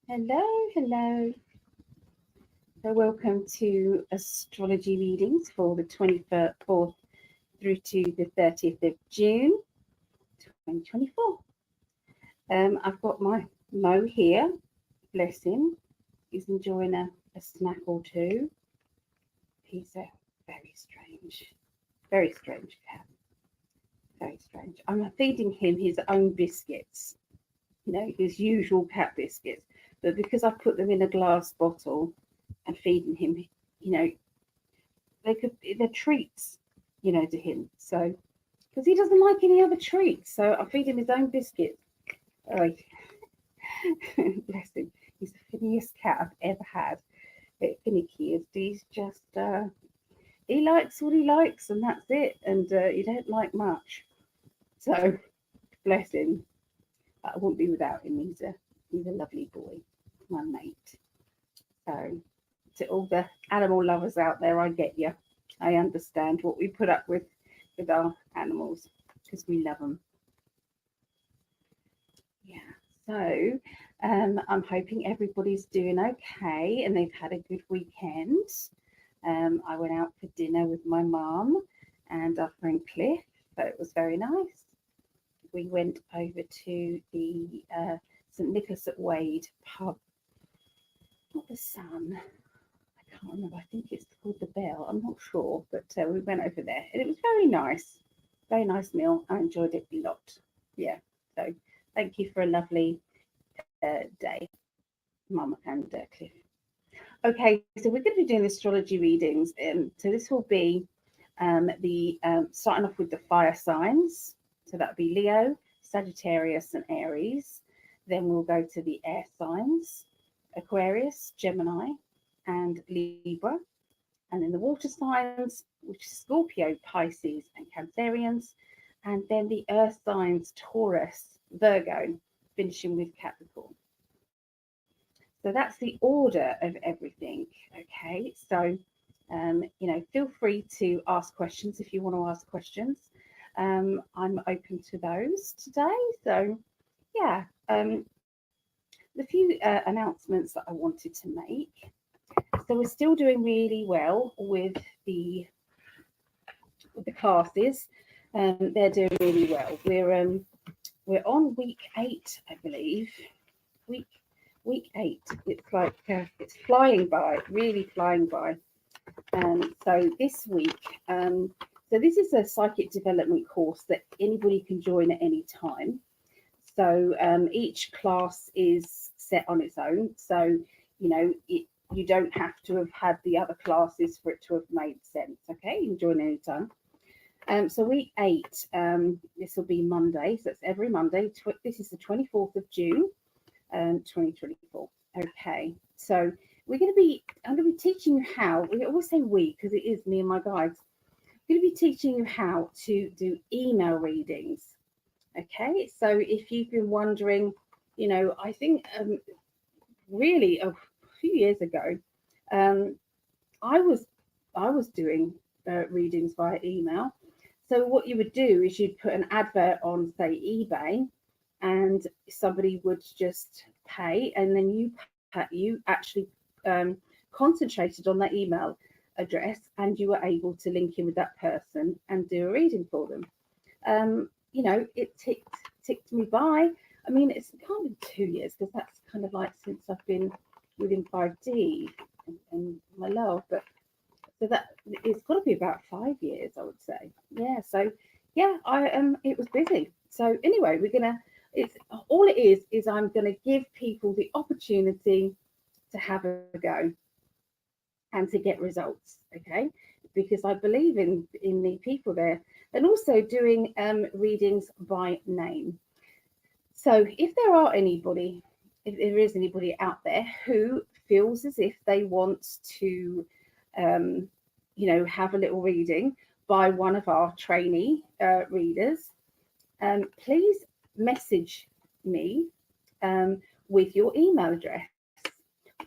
Hello, hello. So welcome to astrology readings for the 24th through to the 30th of June 2024. I've got my Mo here. Bless him. He's enjoying a snack or two. He's a very strange cat. Very strange. I'm feeding him his own biscuits, his usual cat biscuits. But because I put them in a glass bottle and feeding him, you know, they're treats, to him. So because he doesn't like any other treats, so I feed him his own biscuits. Oh, bless him. He's the funniest cat I've ever had. Bit finicky is he's just he likes what he likes and that's it, and he don't like much. So bless him. But I wouldn't be without him. He's a lovely boy, my mate. So to all the animal lovers out there, I get you. I understand what we put up with our animals because we love them. Yeah. So I'm hoping everybody's doing okay and they've had a good weekend. I went out for dinner with my mum and our friend Cliff, so it was very nice. We went over to the St Nicholas at Wade pub, not the Sun. I can't remember. I think it's called the Bell. I'm not sure, but we went over there and it was very nice meal. I enjoyed it a lot. Yeah. So thank you for a lovely day, Mum and Cliff. Okay, so we're going to be doing astrology readings. So this will be the starting off with the fire signs. So that would be Leo, Sagittarius, and Aries. Then we'll go to the air signs, Aquarius, Gemini, and Libra. And then the water signs, which is Scorpio, Pisces, and Cancerians. And then the earth signs, Taurus, Virgo, finishing with Capricorn. So that's the order of everything. Okay, so feel free to ask questions if you want to ask questions. I'm open to those today. So yeah, the few announcements that I wanted to make. So we're still doing really well with the classes. They're doing really well. We're on week 8, I believe. Week 8. It's like it's flying by, really flying by. So this week, so this is a psychic development course that anybody can join at any time. So each class is set on its own. So you don't have to have had the other classes for it to have made sense. Okay, you can join anytime. So week 8, this will be Monday. So it's every Monday. This is the 24th of June, 2024. Okay, so I'm going to be teaching you how. We always say we because it is me and my guides. I'm going to be teaching you how to do email readings. Okay, so if you've been wondering, I think really a few years ago, I was doing readings via email. So what you would do is you'd put an advert on, say, eBay, and somebody would just pay, and then you actually concentrated on that email address, and you were able to link in with that person and do a reading for them. It ticked me by. I mean, it can't be 2 years because that's kind of like since I've been within 5D and my love, but so that it's got to be about 5 years, I would say. Yeah. So yeah, it was busy. So anyway, it's all it is I'm gonna give people the opportunity to have a go and to get results. Okay, because I believe in the people there, and also doing readings by name. So if there is anybody out there who feels as if they want to have a little reading by one of our trainee readers, please message me with your email address,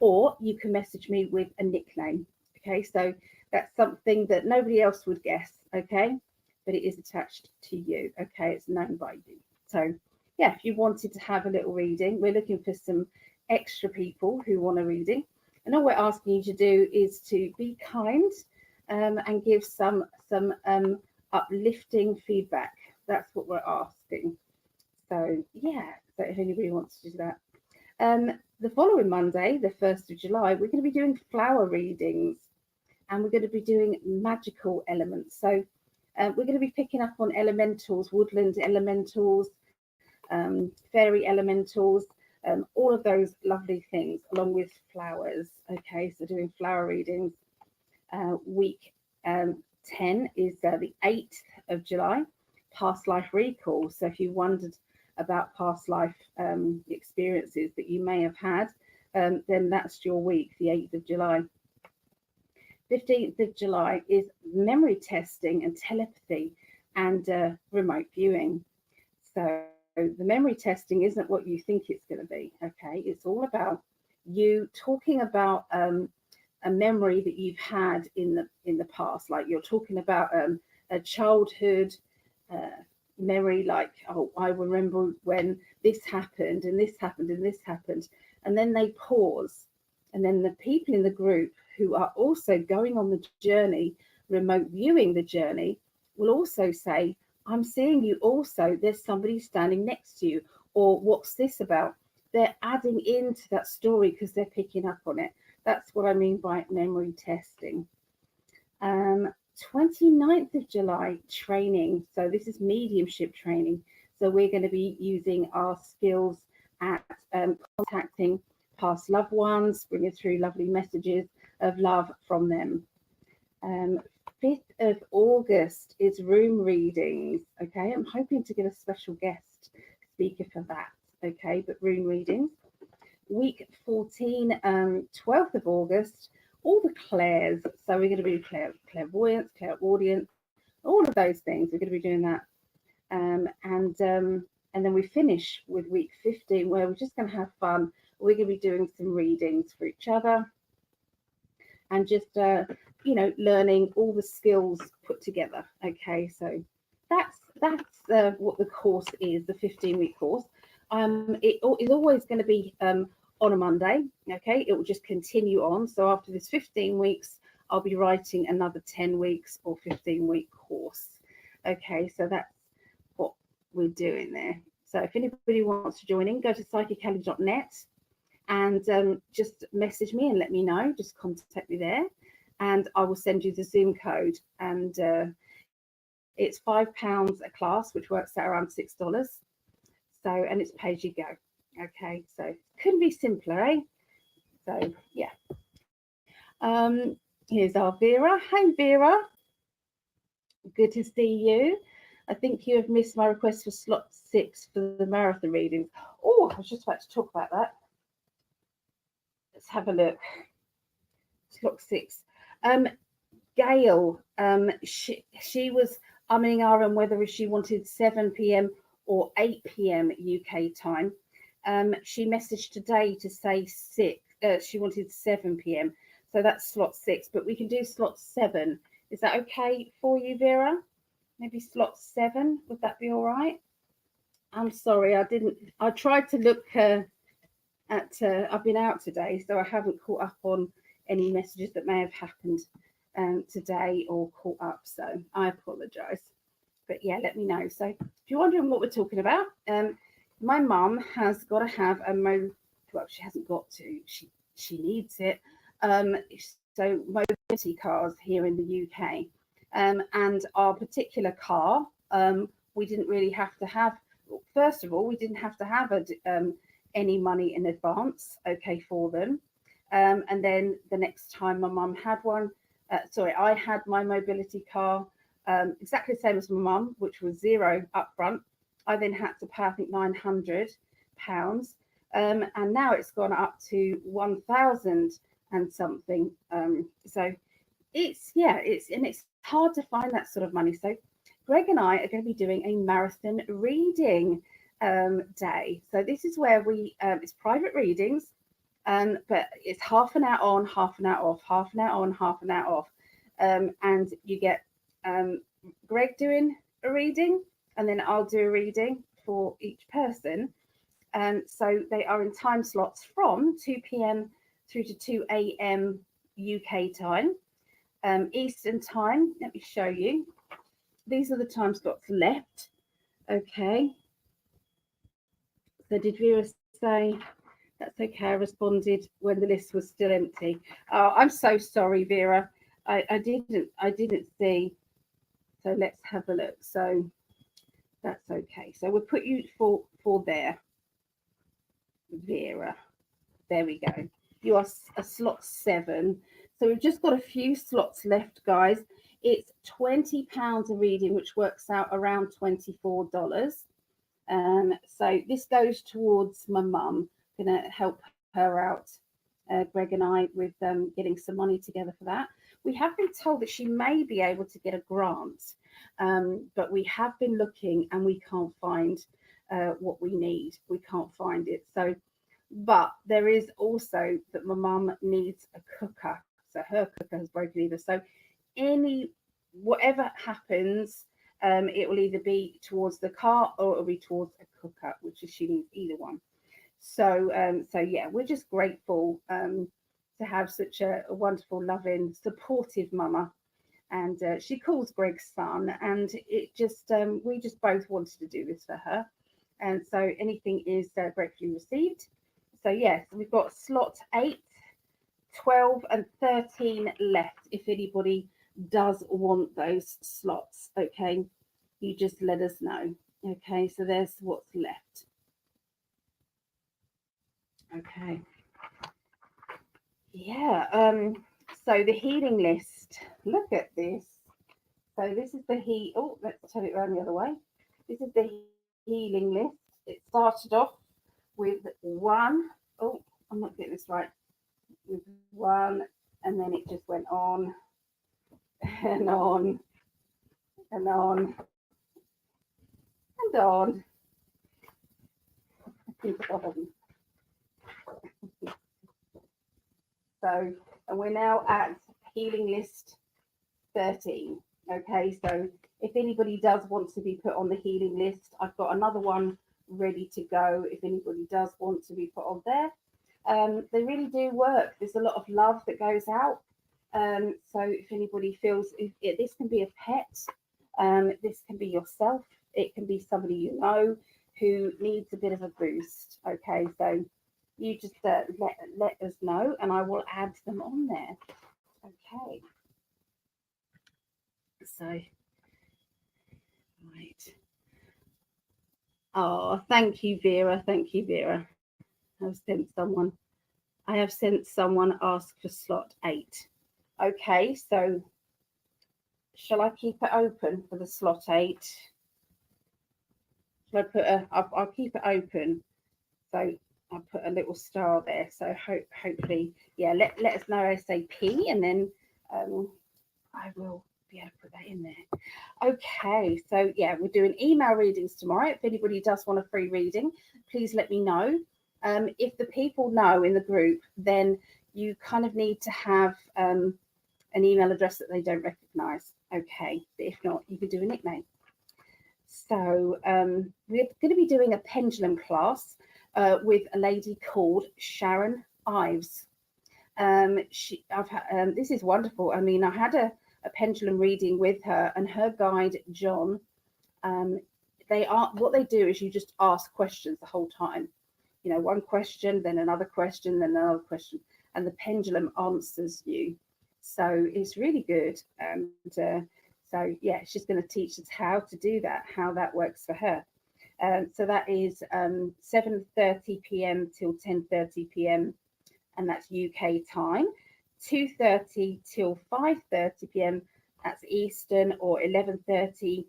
or you can message me with a nickname. Okay, so that's something that nobody else would guess. Okay, but it is attached to you. Okay, it's known by you. So yeah, if you wanted to have a little reading, we're looking for some extra people who want a reading. And all we're asking you to do is to be kind and give some uplifting feedback. That's what we're asking. So yeah, so if anybody wants to do that. The following Monday, the 1st of July, we're going to be doing flower readings, and we're going to be doing magical elements. So we're going to be picking up on elementals, woodland elementals, fairy elementals, all of those lovely things, along with flowers. Okay, so doing flower readings. Week 10 is the 8th of July, past life recall. So if you wondered about past life experiences that you may have had, then that's your week, the 8th of July. 15th of July is memory testing and telepathy and remote viewing. So the memory testing isn't what you think it's going to be. Okay, it's all about you talking about a memory that you've had in the past, like you're talking about a childhood memory, like, oh, I remember when this happened and this happened and this happened, and then they pause, and then the people in the group who are also going on the journey, remote viewing the journey, will also say, I'm seeing you also, there's somebody standing next to you, or what's this about? They're adding into that story because they're picking up on it. That's what I mean by memory testing. 29th of July, training. So this is mediumship training. So we're going to be using our skills at contacting past loved ones, bringing through lovely messages of love from them. 5th of August is room readings. Okay, I'm hoping to get a special guest speaker for that. Okay, but room readings. Week 14, 12th of August, all the Clairs. So we're going to be clairvoyance, clairaudience, all of those things. We're going to be doing that. And then we finish with week 15, where we're just going to have fun. We're going to be doing some readings for each other and just, learning all the skills put together. Okay, so that's what the course is, the 15-week course. It is always going to be on a Monday. Okay, it will just continue on. So after this 15 weeks, I'll be writing another 10 weeks or 15-week course. Okay, so that's what we're doing there. So if anybody wants to join in, go to psychically.net and just message me and let me know. Just contact me there, and I will send you the Zoom code. And it's £5 a class, which works out around $6. So, and it's pay as you go. Okay, so couldn't be simpler, eh? So yeah. Here's our Vera. Hi Vera, good to see you. I think you have missed my request for slot 6 for the marathon readings. Oh, I was just about to talk about that. Let's have a look. Slot 6. Gail, she was umming on whether she wanted 7 p.m. or 8 p.m. UK time. She messaged today to say 6. She wanted 7 p.m. So that's slot 6, but we can do slot 7. Is that okay for you, Vera? Maybe slot 7. Would that be all right? I'm sorry, I tried to look I've been out today, so I haven't caught up on any messages that may have happened today or caught up. So I apologise. But yeah, let me know. So if you're wondering what we're talking about, my mum has got to have well, she hasn't got to. She needs it. So mobility cars here in the UK, and our particular car, we didn't really have to have. First of all, we didn't have to have any money in advance, okay, for them. And then the next time my mum had one, I had my mobility car, exactly the same as my mum, which was zero upfront. I then had to pay, I think, £900, and now it's gone up to 1,000 and something. So it's hard to find that sort of money. So Greg and I are going to be doing a marathon reading day. So this is where it's private readings, but it's half an hour on, half an hour off, half an hour on, half an hour off, and you get Greg doing a reading, and then I'll do a reading for each person, So they are in time slots from 2 p.m. through to 2 a.m. UK time, Eastern time. Let me show you. These are the time slots left. Okay. So did Vera say that's okay? I responded when the list was still empty. Oh, I'm so sorry, Vera. I didn't see. So let's have a look. So that's okay. So we'll put you for there, Vera. There we go. You are a slot 7. So we've just got a few slots left, guys. It's £20 a reading, which works out around $24. So this goes towards my mum. Going to help her out, Greg and I, with getting some money together for that. We have been told that she may be able to get a grant, but we have been looking and we can't find what we need. We can't find it. So, but there is also that my mum needs a cooker. So her cooker has broken either. So whatever happens, it will either be towards the car or it'll be towards a cooker, which is she needs either one. So yeah, we're just grateful to have such a wonderful, loving, supportive mama. And she calls Greg's son, and it just we just both wanted to do this for her, and so anything is gratefully received. So yes, we've got slot 8, 12, and 13 left. If anybody does want those slots, okay, you just let us know. Okay, so there's what's left. Okay. Yeah, so the healing list. Look at this. So this is the oh, let's turn it around the other way. This is the healing list. It started off with 1. Oh, I'm not getting this right. With 1, and then it just went on and on and on and on and on. So, and we're now at healing list 13. Okay, so if anybody does want to be put on the healing list, I've got another one ready to go. If anybody does want to be put on there, they really do work. There's a lot of love that goes out. So if anybody feels, this can be a pet, this can be yourself, it can be somebody you know who needs a bit of a boost. Okay, so you just let us know and I will add them on there. Okay. So, right. Oh, thank you, Vera. Thank you, Vera. I have sent someone ask for slot 8. Okay, so shall I keep it open for the slot 8? Shall I put I'll keep it open. So I'll put a little star there. So hopefully, yeah, let us know ASAP, and then I will be able to put that in there. Okay, so yeah, we're doing email readings tomorrow. If anybody does want a free reading, please let me know. If the people know in the group, then you kind of need to have an email address that they don't recognize. Okay, but if not, you can do a nickname. So we're going to be doing a pendulum class with a lady called Sharon Ives. This is wonderful. I mean, I had a pendulum reading with her and her guide John. What they do is you just ask questions the whole time. You know, one question, then another question, then another question, and the pendulum answers you. So it's really good. And so yeah, she's going to teach us how to do that, how that works for her. So that is 7:30 p.m. till 10:30 p.m. and that's UK time. 2:30 till 5:30 p.m. that's Eastern, or 11:30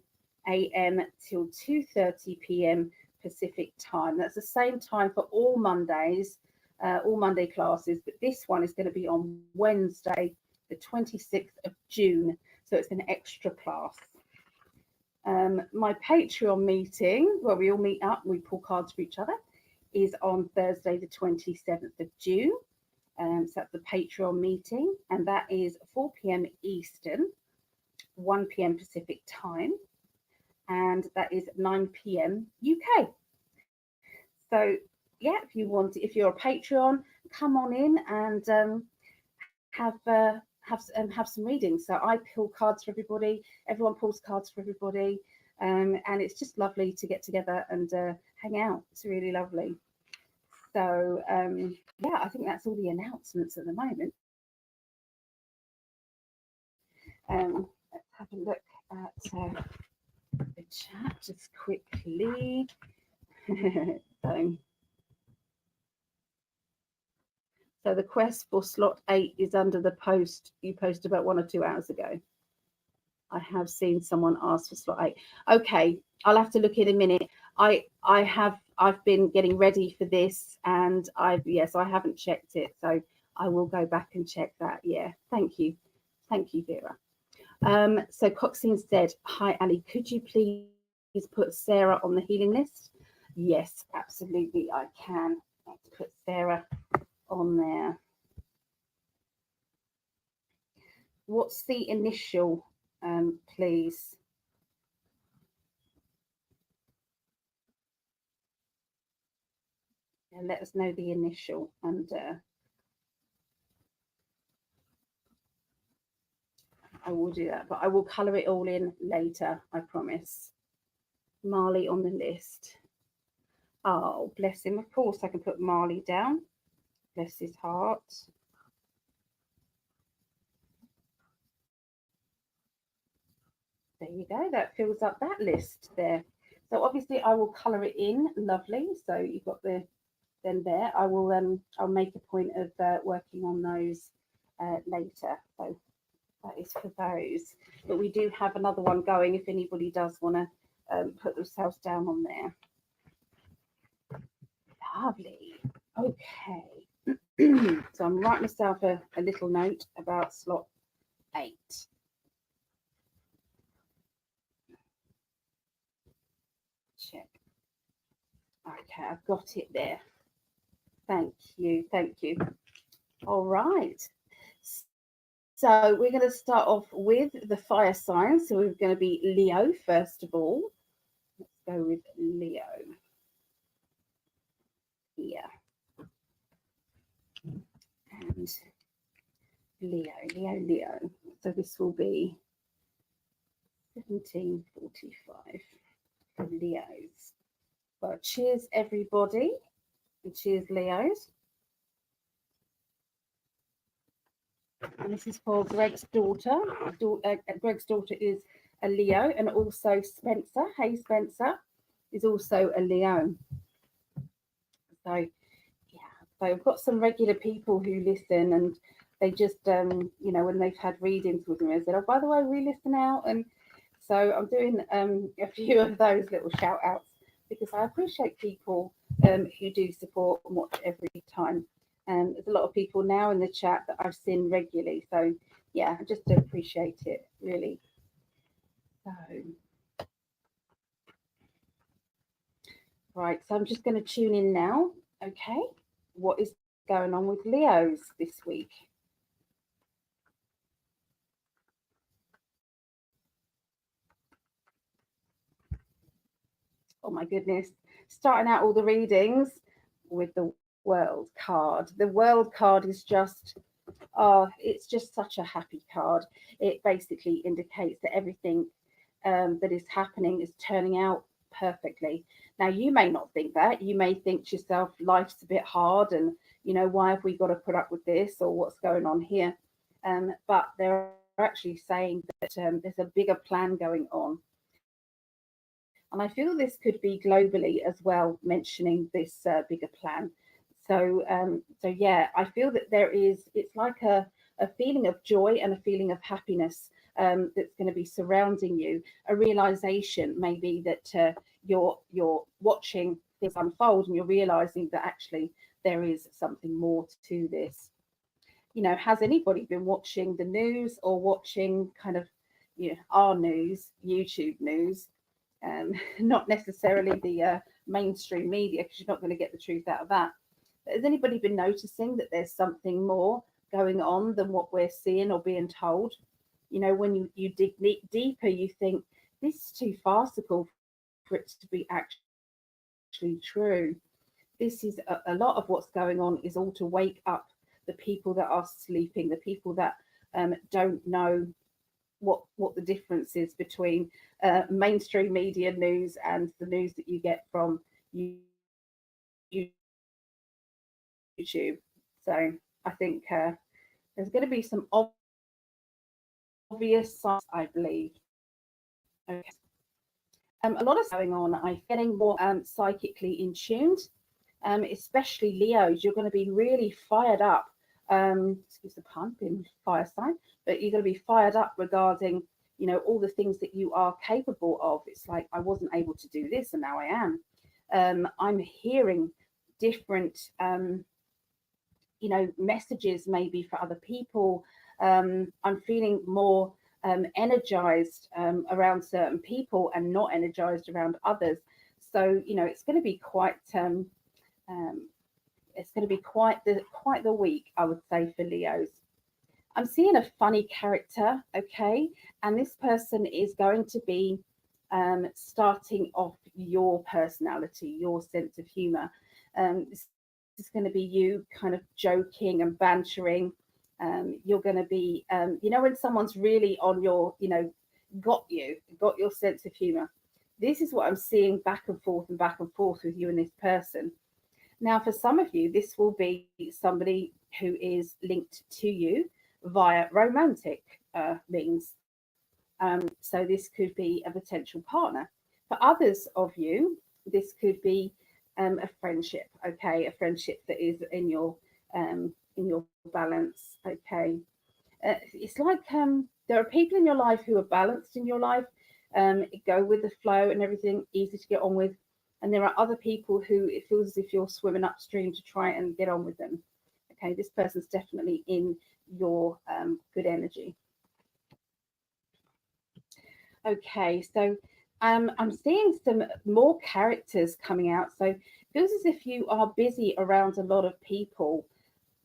a.m. till 2:30 p.m. Pacific time. That's the same time for all Mondays, all Monday classes, but this one is going to be on Wednesday, the 26th of June. So it's an extra class. My Patreon meeting, where we all meet up and we pull cards for each other, is on Thursday, the 27th of June. So that's the Patreon meeting, and that is 4 p.m. Eastern, 1 p.m. Pacific time, and that is 9 p.m. UK. So yeah, if you're a Patreon, come on in and have some readings. So I pull cards for everybody. Everyone pulls cards for everybody, and it's just lovely to get together and hang out. It's really lovely. So yeah, I think that's all the announcements at the moment. Let's have a look at the chat just quickly. So the quest for slot 8 is under the post you posted about 1 or 2 hours ago. I have seen someone ask for slot 8. Okay, I'll have to look in a minute. I've been getting ready for this, and I haven't checked it, so I will go back and check that. Yeah, thank you, Vera. So Coxine said, "Hi Ali, could you please put Sarah on the healing list?" Yes, absolutely, I can. Let's put Sarah on there. What's the initial, please? Yeah, let us know the initial, and I will do that, but I will colour it all in later, I promise. Marley on the list. Oh, bless him. Of course, I can put Marley down. Bless his heart. There you go. That fills up that list there. So obviously, I will colour it in. Lovely. So you've got the then there. I will I'll make a point of working on those later. So that is for those. But we do have another one going if anybody does want to put themselves down on there. Lovely. Okay. So I'm writing myself a little note about slot 8. Check. Okay, I've got it there. Thank you. Thank you. All right. So we're going to start off with the fire signs. So we're going to be Leo first of all. Let's go with Leo. Here. And Leo. So this will be 1745 for Leos. Well, cheers everybody. And cheers Leos. And this is for Greg's daughter. Greg's daughter is a Leo, and also Spencer. Hey, Spencer is also a Leo. So, yeah. So I've got some regular people who listen, and they just, when they've had readings with me, I said, "Oh, by the way, we listen out." And so I'm doing a few of those little shout outs because I appreciate people who do support and watch every time. And there's a lot of people now in the chat that I've seen regularly. So, yeah, I just appreciate it, really. So, right, so I'm just going to tune in now. Okay, what is going on with Leos this week? Oh my goodness, starting out all the readings with the World card. The World card is just, oh, it's just such a happy card. It basically indicates that everything that is happening is turning out perfectly. Now, you may not think that. You may think to yourself, life's a bit hard, and why have we got to put up with this, or what's going on here? But they're actually saying that there's a bigger plan going on. And I feel this could be globally as well, mentioning this bigger plan. So yeah, I feel that it's like a feeling of joy and a feeling of happiness that's going to be surrounding you. A realization maybe that you're watching things unfold, and you're realizing that actually there is something more to this. Has anybody been watching the news or watching kind of our news, YouTube news? Not necessarily the mainstream media, because you're not going to get the truth out of that. But has anybody been noticing that there's something more going on than what we're seeing or being told? When you dig deeper, you think this is too farcical for it to be actually true. this is a lot of what's going on is all to wake up the people that are sleeping, the people that don't know what the difference is between mainstream media news and the news that you get from YouTube. So I think there's going to be some obvious signs, I believe. Okay. A lot of going on. I'm getting more psychically in tuned, especially Leos. You're going to be really fired up. Excuse the pun, being fire sign, but you're going to be fired up regarding, you know, all the things that you are capable of. It's like, I wasn't able to do this, and now I am. I'm hearing different, you know, messages maybe for other people. I'm feeling more energized around certain people and not energized around others. So, you know, it's going to be quite it's going to be quite the week, I would say, for Leos. I'm seeing a funny character, okay, and this person is going to be starting off your personality, your sense of humor. This is going to be you kind of joking and bantering. You're going to be, you know, when someone's really on your, you know, got your sense of humor. This is what I'm seeing back and forth with you and this person. Now, for some of you, this will be somebody who is linked to you via romantic means. So this could be a potential partner. For others of you, this could be a friendship. Okay, a friendship that is in your balance. Okay, it's like there are people in your life who are balanced in your life, go with the flow and everything, easy to get on with. And there are other people who it feels as if you're swimming upstream to try and get on with them. Okay, this person's definitely in your good energy. Okay, so I'm seeing some more characters coming out. So it feels as if you are busy around a lot of people.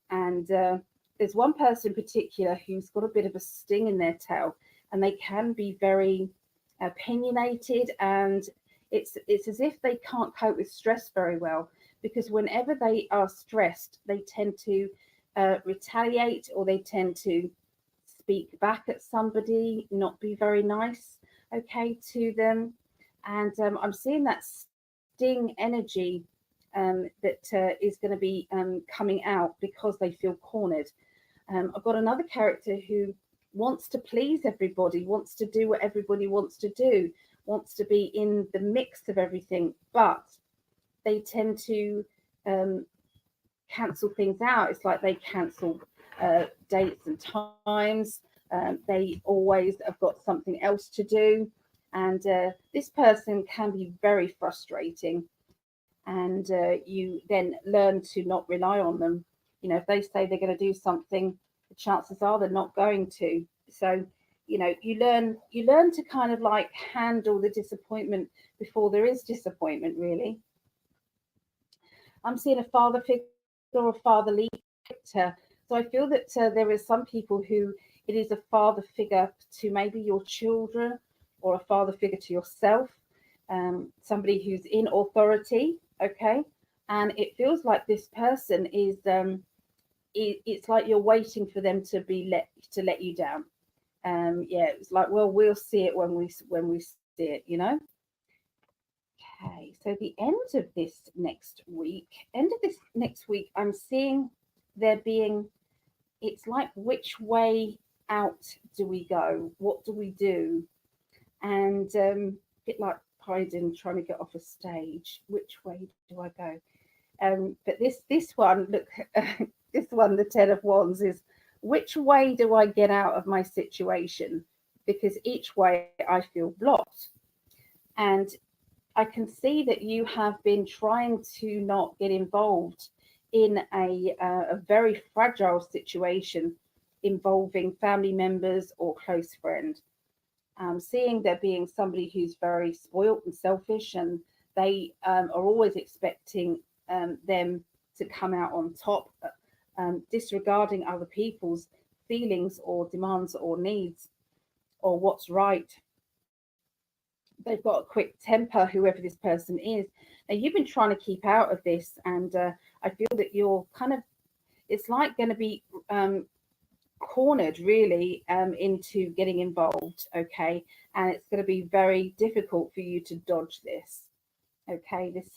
And there's one person in particular who's got a bit of a sting in their tail, and they can be very opinionated, and it's as if they can't cope with stress very well, because whenever they are stressed, they tend to retaliate, or they tend to speak back at somebody, not be very nice, okay, to them. And I'm seeing that sting energy that is going to be coming out because they feel cornered. I've got another character who wants to please everybody, wants to do what everybody wants to do, wants to be in the mix of everything, but they tend to cancel things out. It's like they cancel dates and times. They always have got something else to do. And this person can be very frustrating. And you then learn to not rely on them. You know, if they say they're going to do something, the chances are they're not going to. So, you know, you learn to kind of like handle the disappointment before there is disappointment, really. I'm seeing a father figure or a fatherly character. So I feel that there is some people who it is a father figure to maybe your children, or a father figure to yourself, somebody who's in authority, okay? And it feels like this person is, it's like you're waiting for them to let you down. Yeah, it's like, well, we'll see it when we see it, you know. Okay, so the end of this next week, I'm seeing there being, it's like, which way out do we go? What do we do? And a bit like Biden trying to get off a stage, which way do I go? But this one, look, this one, the Ten of Wands, is which way do I get out of my situation? Because each way I feel blocked. And I can see that you have been trying to not get involved in a very fragile situation involving family members or close friend. Seeing there being somebody who's very spoilt and selfish, and they are always expecting them to come out on top, disregarding other people's feelings or demands or needs or what's right. they've got a quick temper, whoever this person is. Now, you've been trying to keep out of this, and I feel that you're kind of, it's like going to be cornered really into getting involved, okay? And it's going to be very difficult for you to dodge this, okay, this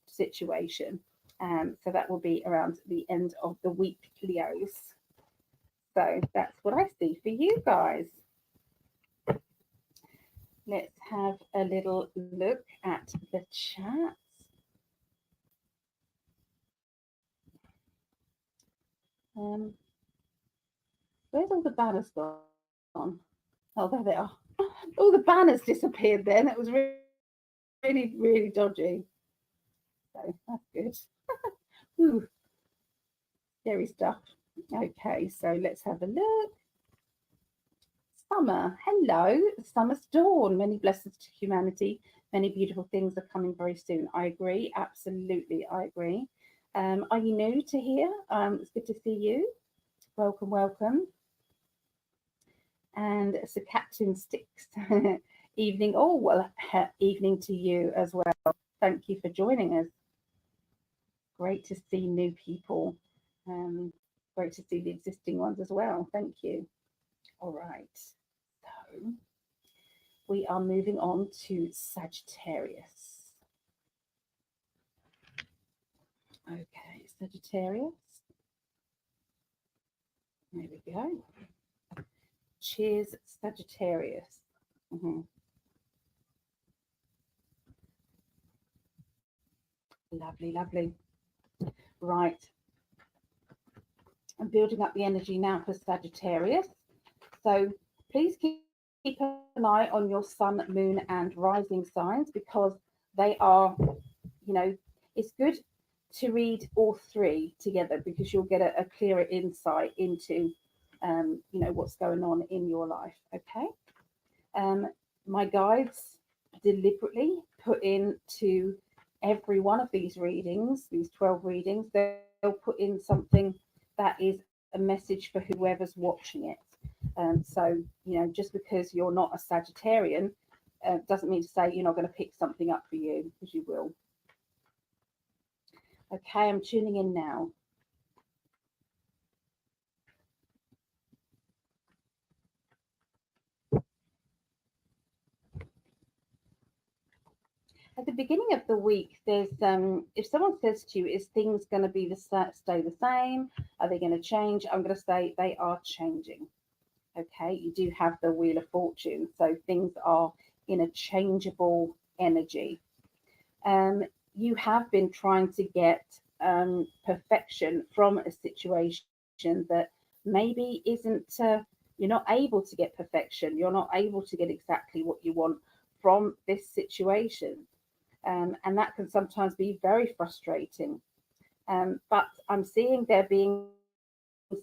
situation. So that will be around the end of the week, Leos. So that's what I see for you guys. Let's have a little look at the chat. Where's all the banners gone? Oh, there they are. All the banners disappeared then. It was really, really dodgy. So that's good. Ooh, scary stuff. Okay, so let's have a look. Summer, hello. Summer's dawn. Many blessings to humanity. Many beautiful things are coming very soon. I agree. Absolutely, I agree. Are you new to here? It's good to see you. Welcome, welcome. And so Captain Sticks, evening. Oh, well, evening to you as well. Thank you for joining us. Great to see new people. Great to see the existing ones as well. Thank you. All right. So we are moving on to Sagittarius. Okay, Sagittarius. There we go. Cheers, Sagittarius. Lovely, lovely. Right. I'm building up the energy now for Sagittarius. So please keep an eye on your sun, moon, and rising signs, because they are, it's good to read all three together, because you'll get a clearer insight into, what's going on in your life. Okay. My guides deliberately put into every one of these readings, these 12 readings, they'll put in something that is a message for whoever's watching it. So, just because you're not a Sagittarian doesn't mean to say you're not going to pick something up for you, because you will. Okay, I'm tuning in now. At the beginning of the week, there's if someone says to you, "Is things going to be stay the same? Are they going to change?" I'm going to say they are changing. Okay, you do have the Wheel of Fortune, so things are in a changeable energy. You have been trying to get perfection from a situation that maybe isn't. You're not able to get perfection. You're not able to get exactly what you want from this situation. And that can sometimes be very frustrating. But I'm seeing there being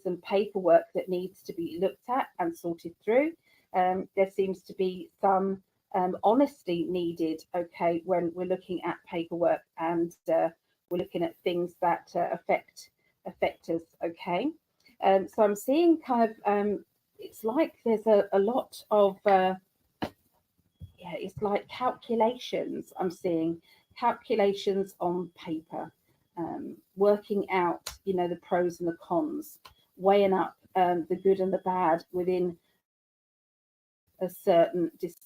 some paperwork that needs to be looked at and sorted through. There seems to be some honesty needed, okay, when we're looking at paperwork and we're looking at things that affect us, okay. So I'm seeing kind of, it's like there's a lot of it's like calculations. I'm seeing calculations on paper, working out, the pros and the cons, weighing up the good and the bad within a certain decision.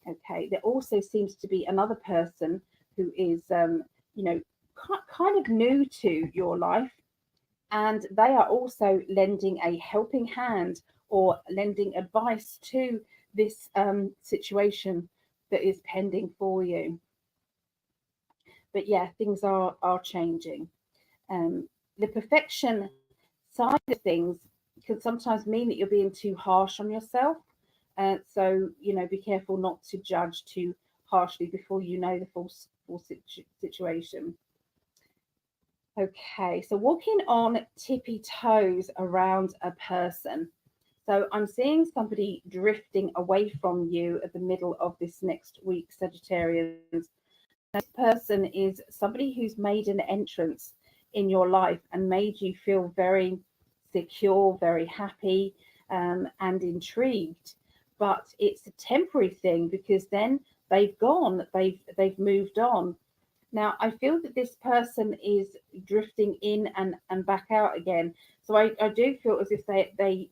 Okay, there also seems to be another person who is, kind of new to your life, and they are also lending a helping hand or lending advice to this situation that is pending for you. But yeah, things are changing. The perfection side of things can sometimes mean that you're being too harsh on yourself. So be careful not to judge too harshly before you know the full situation. Okay, so walking on tippy toes around a person. So I'm seeing somebody drifting away from you at the middle of this next week, Sagittarians. This person is somebody who's made an entrance in your life and made you feel very secure, very happy, and intrigued. but it's a temporary thing because then they've gone, they've moved on. Now, I feel that this person is drifting in and back out again. So I do feel as if they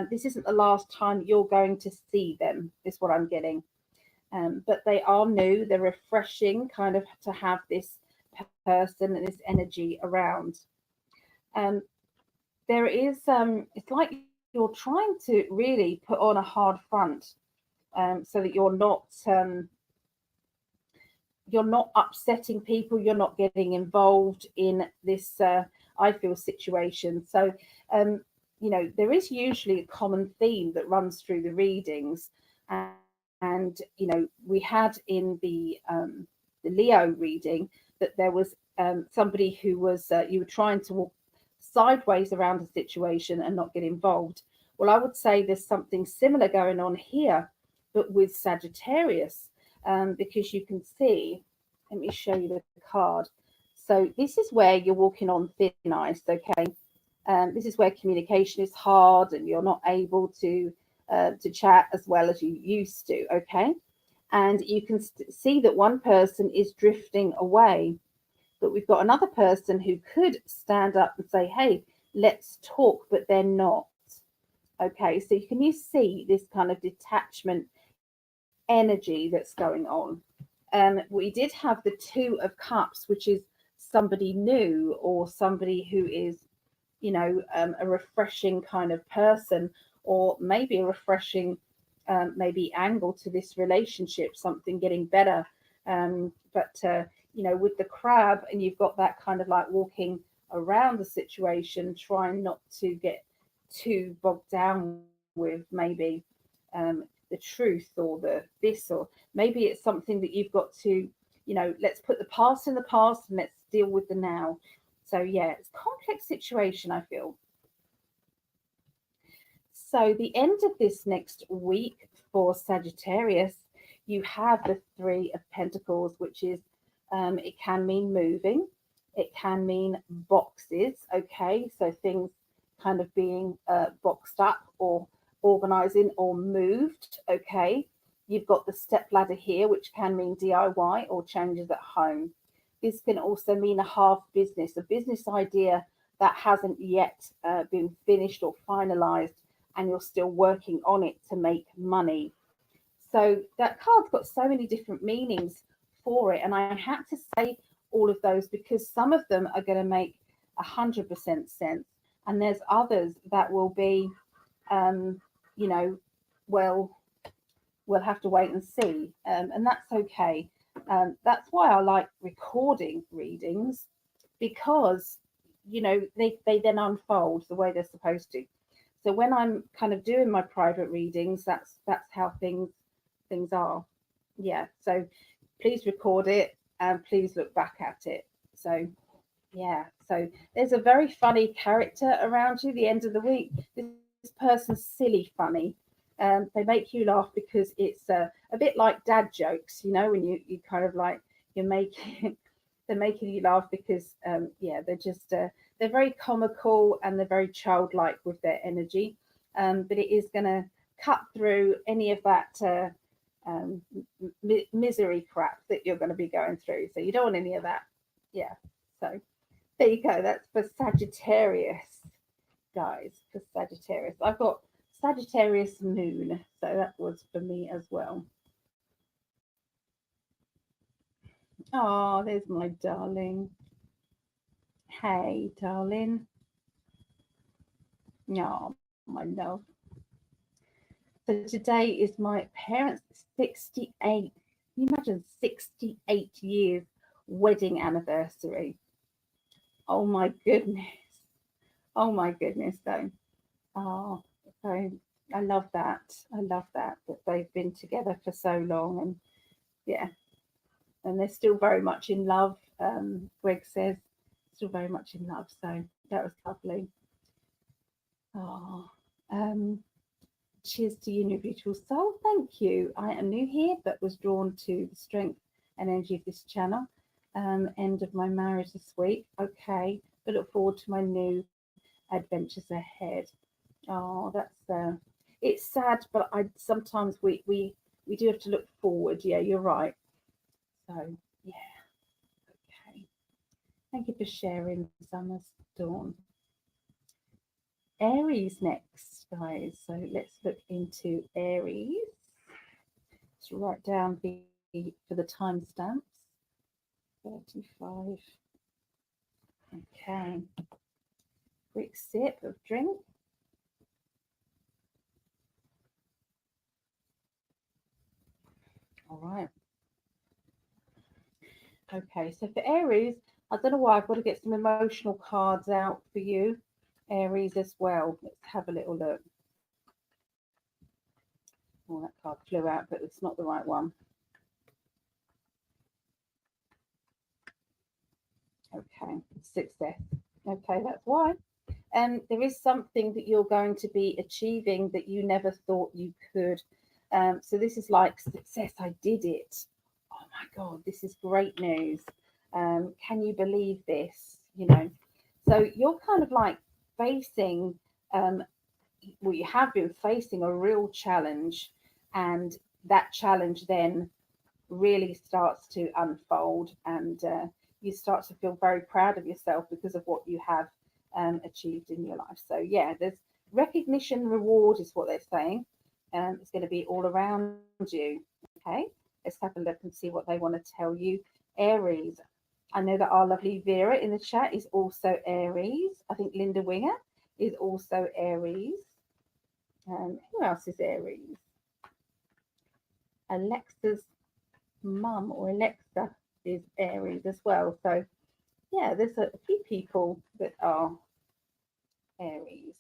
this isn't the last time you're going to see them, is what I'm getting. But they are new, they're refreshing kind of to have this person and this energy around. Um, there is, it's like you're trying to really put on a hard front so that you're not upsetting people, you're not getting involved in this I feel situation. So there is usually a common theme that runs through the readings, and we had in the Leo reading that there was somebody who was you were trying to walk sideways around a situation and not get involved. Well, I would say there's something similar going on here, but with Sagittarius, because you can see, let me show you the card. So this is where you're walking on thin ice, okay? This is where communication is hard and you're not able to chat as well as you used to, okay? And you can see that one person is drifting away, but we've got another person who could stand up and say, hey, let's talk, but they're not. Okay, so can you see this kind of detachment energy that's going on? We did have the Two of Cups, which is somebody new or somebody who is, a refreshing kind of person, or maybe a refreshing, maybe angle to this relationship, something getting better. But with the crab, and you've got that kind of like walking around the situation, trying not to get too bogged down with maybe the truth or the this, or maybe it's something that you've got to, let's put the past in the past and let's deal with the now. So yeah, it's a complex situation, I feel. So the end of this next week for Sagittarius, you have the Three of Pentacles, which is it can mean moving, it can mean boxes, okay, so things kind of being boxed up or organizing or moved, okay. You've got the step ladder here, which can mean DIY or changes at home. This can also mean a half business, a business idea that hasn't yet been finished or finalized, and you're still working on it to make money. So that card's got so many different meanings for it, and I had to say all of those because some of them are going to make 100% sense, and there's others that will be, well, we'll have to wait and see, and that's okay. That's why I like recording readings, because they then unfold the way they're supposed to. So when I'm kind of doing my private readings, that's how things are. Yeah. So please record it and please look back at it. So yeah. So there's a very funny character around you the end of the week. This person's silly funny. They make you laugh because it's a bit like dad jokes, when you kind of like you're making they're making you laugh because they're just they're very comical and they're very childlike with their energy, but it is going to cut through any of that misery crap that you're going to be going through. So you don't want any of that. Yeah. So there you go. That's for Sagittarius, guys. For Sagittarius, I've got Sagittarius moon, so that was for me as well. Oh, there's my darling. Hey, darling. Oh, my love. So today is my parents' 68. Can you imagine 68 years wedding anniversary? Oh my goodness. Oh my goodness, though. Oh, so I love that. I love that they've been together for so long, and yeah, and they're still very much in love. Greg says still very much in love. So that was lovely. Oh, cheers to you, new beautiful soul. Thank you. I am new here, but was drawn to the strength and energy of this channel. End of my marriage this week. Okay, but look forward to my new adventures ahead. Oh, that's it's sad, but I sometimes we do have to look forward. Yeah, you're right. So yeah, okay. Thank you for sharing, Summer Dawn. Aries next, guys. So let's look into Aries. Let's write down for the timestamps. 35. Okay. Quick sip of drink. All right. Okay, so for Aries, I don't know why I've got to get some emotional cards out for you, Aries, as well. Let's have a little look. Oh, that card flew out, but it's not the right one. Okay, success. Okay, that's why. There is something that you're going to be achieving that you never thought you could. So this is like success. I did it. Oh my God, this is great news. Can you believe this? You know, so you're kind of like facing, well, you have been facing a real challenge, and that challenge then really starts to unfold, and you start to feel very proud of yourself because of what you have achieved in your life. So yeah, there's recognition, reward is what they're saying. It's going to be all around you. Okay, let's have a look and see what they want to tell you. Aries. I know that our lovely Vera in the chat is also Aries. I think Linda Winger is also Aries. Who else is Aries? Alexa's mum or Alexa is Aries as well. So yeah, there's a few people that are Aries.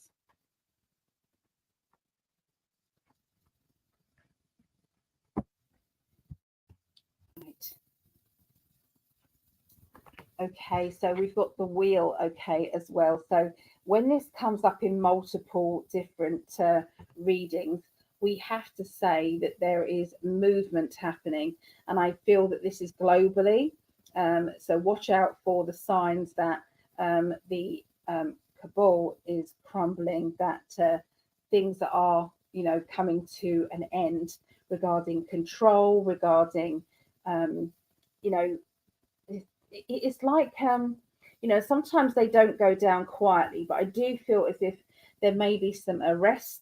Right. Okay, so we've got the wheel, okay, as well. So when this comes up in multiple different readings, we have to say that there is movement happening, and I feel that this is globally. So watch out for the signs that the cabal is crumbling, that things are, coming to an end regarding control, regarding, you know, it's like sometimes they don't go down quietly, but I do feel as if there may be some arrests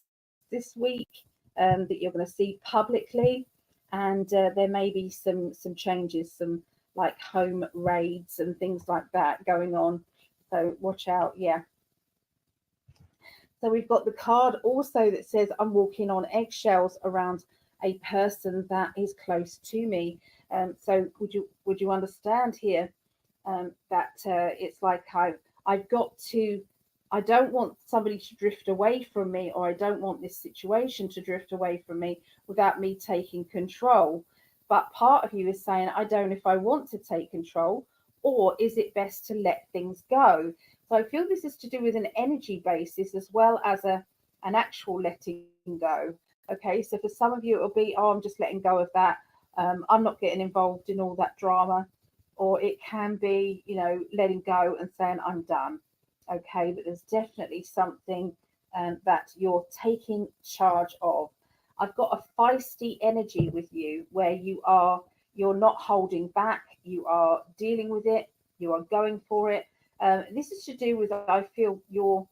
this week that you're going to see publicly, and there may be some changes, some like home raids and things like that going on, so watch out. Yeah, so we've got the card also that says I'm walking on eggshells around a person that is close to me. So would you understand here that it's like I've got to, I don't want somebody to drift away from me, or I don't want this situation to drift away from me without me taking control. But part of you is saying, I don't know if I want to take control, or is it best to let things go? So I feel this is to do with an energy basis as well as an actual letting go. Okay, so for some of you it'll be, oh, I'm just letting go of that. I'm not getting involved in all that drama. Or it can be, letting go and saying, I'm done. Okay, but there's definitely something that you're taking charge of. I've got a feisty energy with you where you're not holding back, you are dealing with it, you are going for it. This is to do with, I feel, your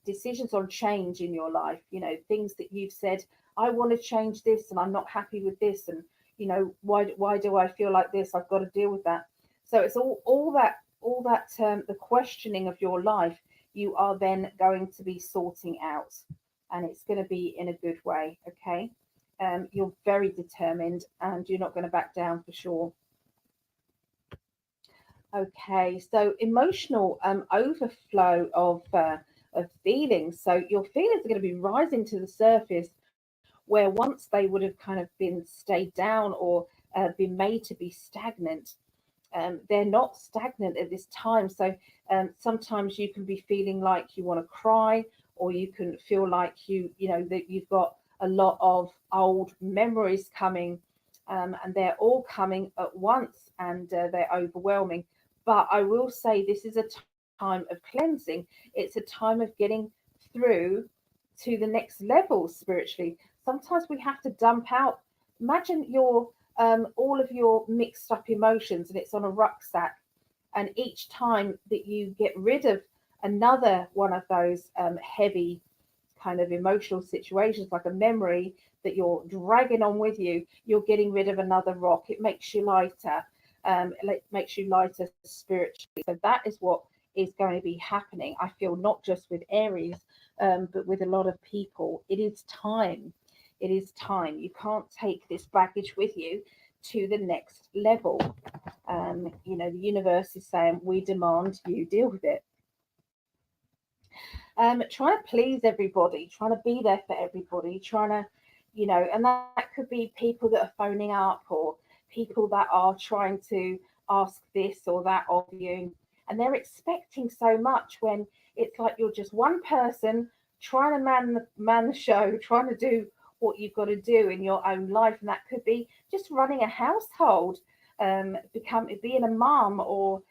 decisions on change in your life, things that you've said, I want to change this and I'm not happy with this, and why do I feel like this? I've got to deal with that. So it's all that the questioning of your life, you are then going to be sorting out, and it's going to be in a good way. Okay, you're very determined and you're not going to back down for sure. Okay, so emotional overflow of feelings. So your feelings are going to be rising to the surface, where once they would have kind of been stayed down or been made to be stagnant. They're not stagnant at this time. So sometimes you can be feeling like you want to cry, or you can feel like that you've got a lot of old memories coming, and they're all coming at once, and they're overwhelming. But I will say this is a time of cleansing. It's a time of getting through to the next level spiritually. Sometimes we have to dump out. Imagine your all of your mixed up emotions, and it's on a rucksack. And each time that you get rid of another one of those heavy kind of emotional situations, like a memory that you're dragging on with you, you're getting rid of another rock. It makes you lighter. It makes you lighter spiritually. So that is what is going to be happening. I feel not just with Aries, but with a lot of people. It is time. It is time. You can't take this baggage with you to the next level. The universe is saying, we demand you deal with it. Trying to please everybody, trying to be there for everybody, trying to, and that could be people that are phoning up, or people that are trying to ask this or that of you. And they're expecting so much when it's like you're just one person trying to man the show, trying to do what you've got to do in your own life. And that could be just running a household, being a mum, or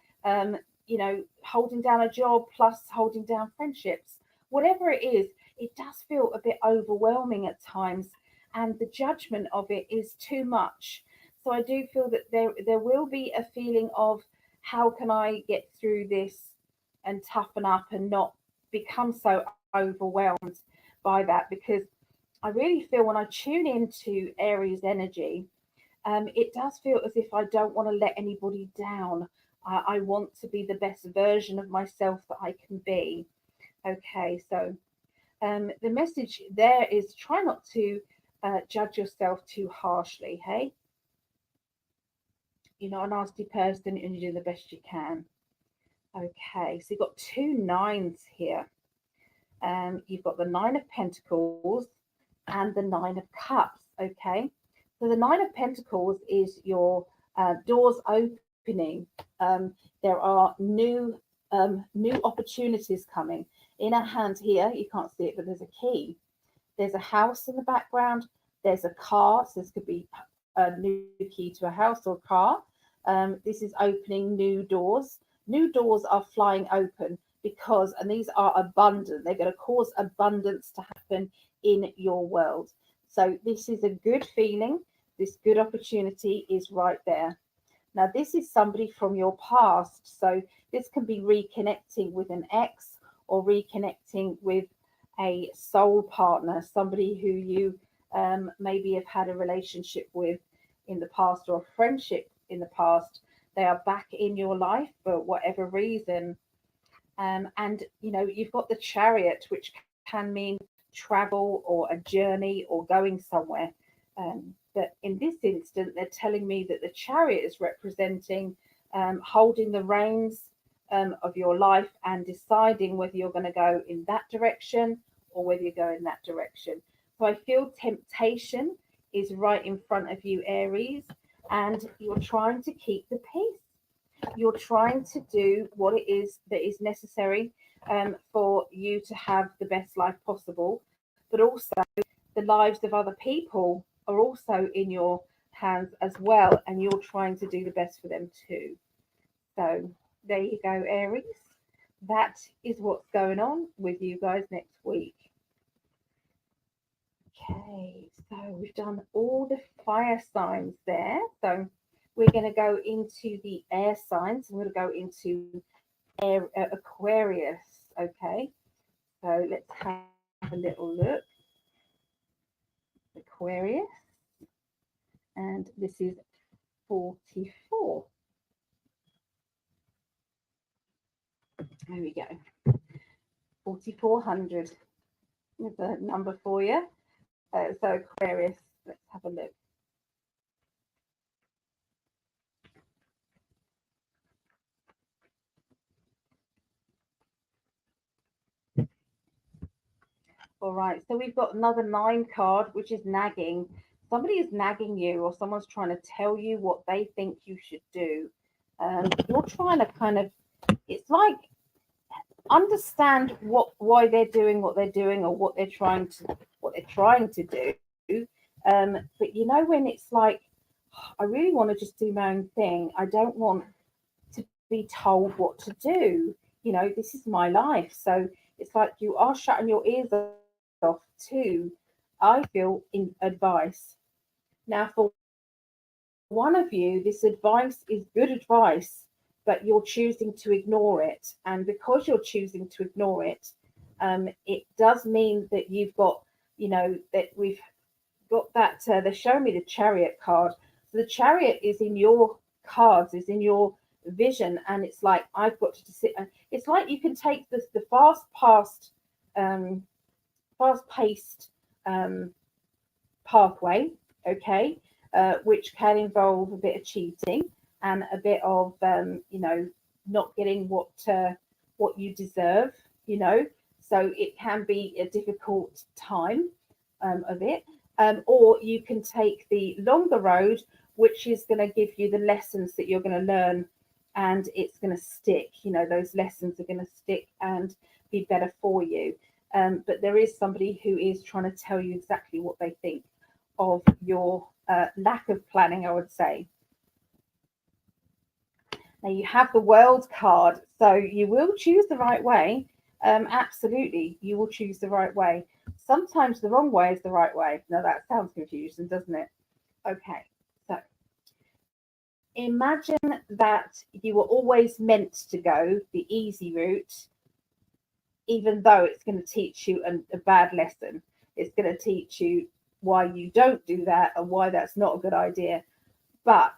holding down a job plus holding down friendships. Whatever it is, it does feel a bit overwhelming at times, and the judgment of it is too much. So I do feel that there will be a feeling of, how can I get through this and toughen up and not become so overwhelmed by that? Because I really feel when I tune into Aries energy, it does feel as if I don't want to let anybody down. I want to be the best version of myself that I can be. Okay, so the message there is, try not to judge yourself too harshly. Hey, you're not a nasty person and you do the best you can. Okay, so you've got 2 9s here. You've got the 9 of Pentacles and the 9 of Cups. Okay, so the 9 of Pentacles is your doors opening. There are new opportunities coming. In her hand here, you can't see it, but there's a key. There's a house in the background. There's a car. So this could be a new key to a house or car. This is opening new doors. New doors are flying open because, and these are abundant. They're going to cause abundance to happen in your world. So this is a good feeling. This good opportunity is right there. Now, this is somebody from your past. So this can be reconnecting with an ex, or reconnecting with a soul partner, somebody who you maybe have had a relationship with in the past, or a friendship in the past. They are back in your life for whatever reason. And, you've got the Chariot, which can mean travel or a journey or going somewhere. But in this instant, they're telling me that the Chariot is representing holding the reins of your life and deciding whether you're going to go in that direction or whether you go in that direction. So I feel temptation is right in front of you, Aries, and you're trying to keep the peace. You're trying to do what it is that is necessary for you to have the best life possible, but also the lives of other people are also in your hands as well, and you're trying to do the best for them too. So there you go, Aries. That is what's going on with you guys next week. Okay, so we've done all the fire signs there. So we're going to go into the air signs. I'm going to go into Aquarius. Okay, so let's have a little look. Aquarius, and this is 44. There we go. 4,400 is a number for you. So Aquarius, let's have a look. All right, so we've got another 9 card, which is nagging. Somebody is nagging you, or someone's trying to tell you what they think you should do. You're trying to kind of, it's like, understand why they're doing what they're doing, or what they're trying to do. But when it's like, I really want to just do my own thing. I don't want to be told what to do. This is my life. So it's like you are shutting your ears off to, I feel, in advice. Now, for one of you, this advice is good advice, but you're choosing to ignore it. And because you're choosing to ignore it, it does mean that you've got, that we've got that. They show me the chariot card. So the chariot is in your cards, is in your vision, and it's like I've got to sit. And it's like you can take the um, fast paced pathway, okay, which can involve a bit of cheating and a bit of not getting what you deserve, so it can be a difficult time of it. Or you can take the longer road, which is going to give you the lessons that you're going to learn, and it's going to stick. Those lessons are going to stick and be better for you. But there is somebody who is trying to tell you exactly what they think of your lack of planning, I would say. Now you have the world card, so you will choose the right way. Absolutely, you will choose the right way. Sometimes the wrong way is the right way. Now that sounds confusing, doesn't it? Okay, so imagine that you were always meant to go the easy route, even though it's going to teach you a bad lesson. It's going to teach you why you don't do that and why that's not a good idea. But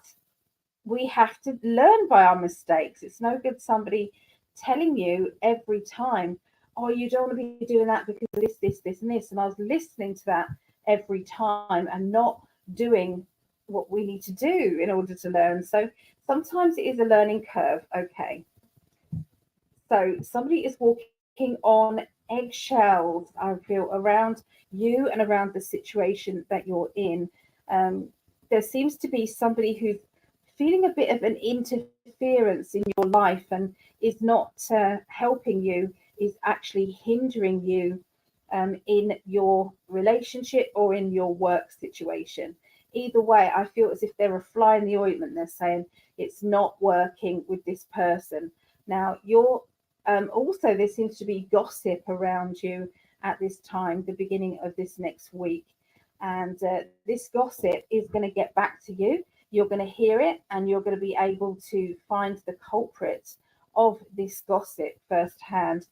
we have to learn by our mistakes. It's no good somebody telling you every time, oh, you don't want to be doing that because of this, and this. And I was listening to that every time and not doing what we need to do in order to learn. So sometimes it is a learning curve. Okay. So somebody is walking on eggshells, I feel, around you and around the situation that you're in. There seems to be somebody who's feeling a bit of an interference in your life and is not helping you, is actually hindering you in your relationship or in your work situation. Either way, I feel as if they're a fly in the ointment. They're saying it's not working with this person. Now, you're also, there seems to be gossip around you at this time, the beginning of this next week. And this gossip is going to get back to you. You're going to hear it and you're going to be able to find the culprit of this gossip firsthand.